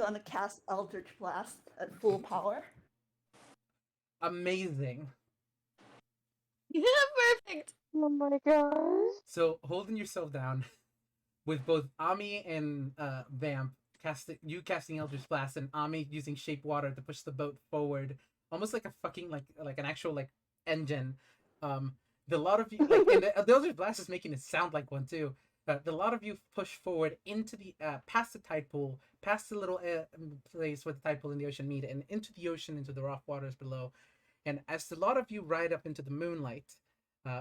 Speaker 5: gonna cast Eldritch Blast at full power.
Speaker 1: Amazing.
Speaker 3: Yeah, perfect.
Speaker 4: Oh my gosh.
Speaker 1: So, holding yourself down with both Ami and Vamp casting Eldritch Blast and Ami using shape water to push the boat forward, almost like a fucking like an actual like engine. The lot of you like and the Eldritch Blast is making it sound like one too. The lot of you push forward into the past the tide pool, past the little place where the tide pool and the ocean meet, and into the ocean, into the rough waters below. And as the lot of you ride up into the moonlight,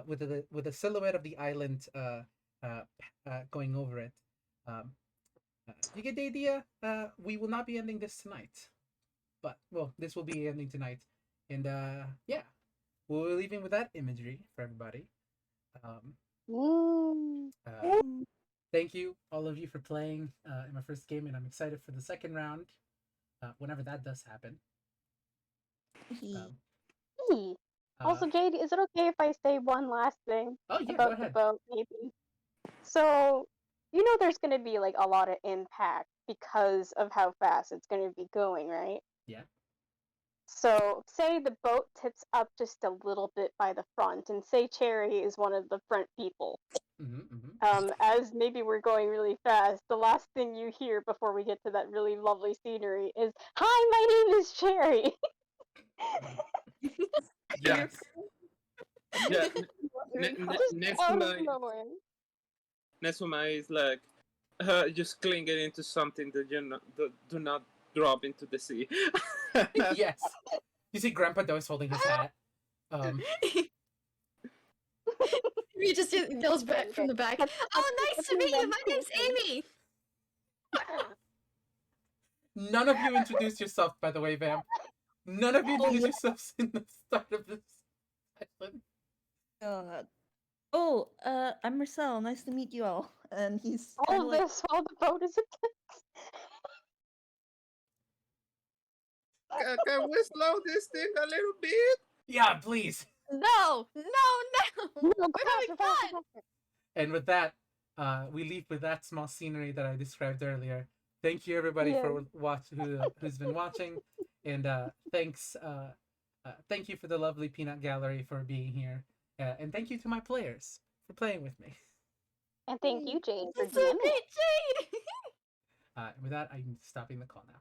Speaker 1: with the silhouette of the island going over it, you get the idea. We will not be ending this tonight, but well, this will be ending tonight, and yeah, we're leaving with that imagery for everybody.
Speaker 4: Mm.
Speaker 1: Thank you, all of you, for playing in my first game, and I'm excited for the second round, whenever that does happen. Um,
Speaker 4: Hey. Also, Jade, is it okay if I say one last thing
Speaker 1: oh yeah, go
Speaker 4: about the
Speaker 1: ahead.
Speaker 4: boat, maybe? So, you know there's going to be like a lot of impact because of how fast it's going to be going, right?
Speaker 1: Yeah.
Speaker 4: So, say the boat tips up just a little bit by the front, and say Cherry is one of the front people. As maybe we're going really fast, the last thing you hear before we get to that really lovely scenery is, "Hi, my name is Cherry."
Speaker 1: Yes.
Speaker 2: Yeah.
Speaker 4: Just out of nowhere.
Speaker 2: Nezuma is like just clinging into something that do not drop into the sea.
Speaker 1: Yes. You see Grandpa Doe is holding his hat.
Speaker 3: He just yells back from the back. Oh, nice to meet you. My name's Amy.
Speaker 1: None of you introduced yourself, by the way, Vamp. None of you introduced yourselves in the start of this session.
Speaker 5: God. Oh, I'm Marcel. Nice to meet you all. And he's
Speaker 4: All
Speaker 5: kinda
Speaker 4: of
Speaker 5: like,
Speaker 4: this while the boat is a
Speaker 2: Can we slow this thing a little bit?
Speaker 1: Yeah, please.
Speaker 3: No.
Speaker 4: No,
Speaker 3: We're having fun.
Speaker 1: And with that, we leave with that small scenery that I described earlier. Thank you everybody
Speaker 4: Yes.
Speaker 1: for who's been watching, and thank you for the lovely Peanut Gallery for being here, and thank you to my players for playing with me.
Speaker 4: And thank you, Jade, for
Speaker 3: It's so
Speaker 4: DMing.
Speaker 3: great, Jade!
Speaker 1: With that, I'm stopping the call now.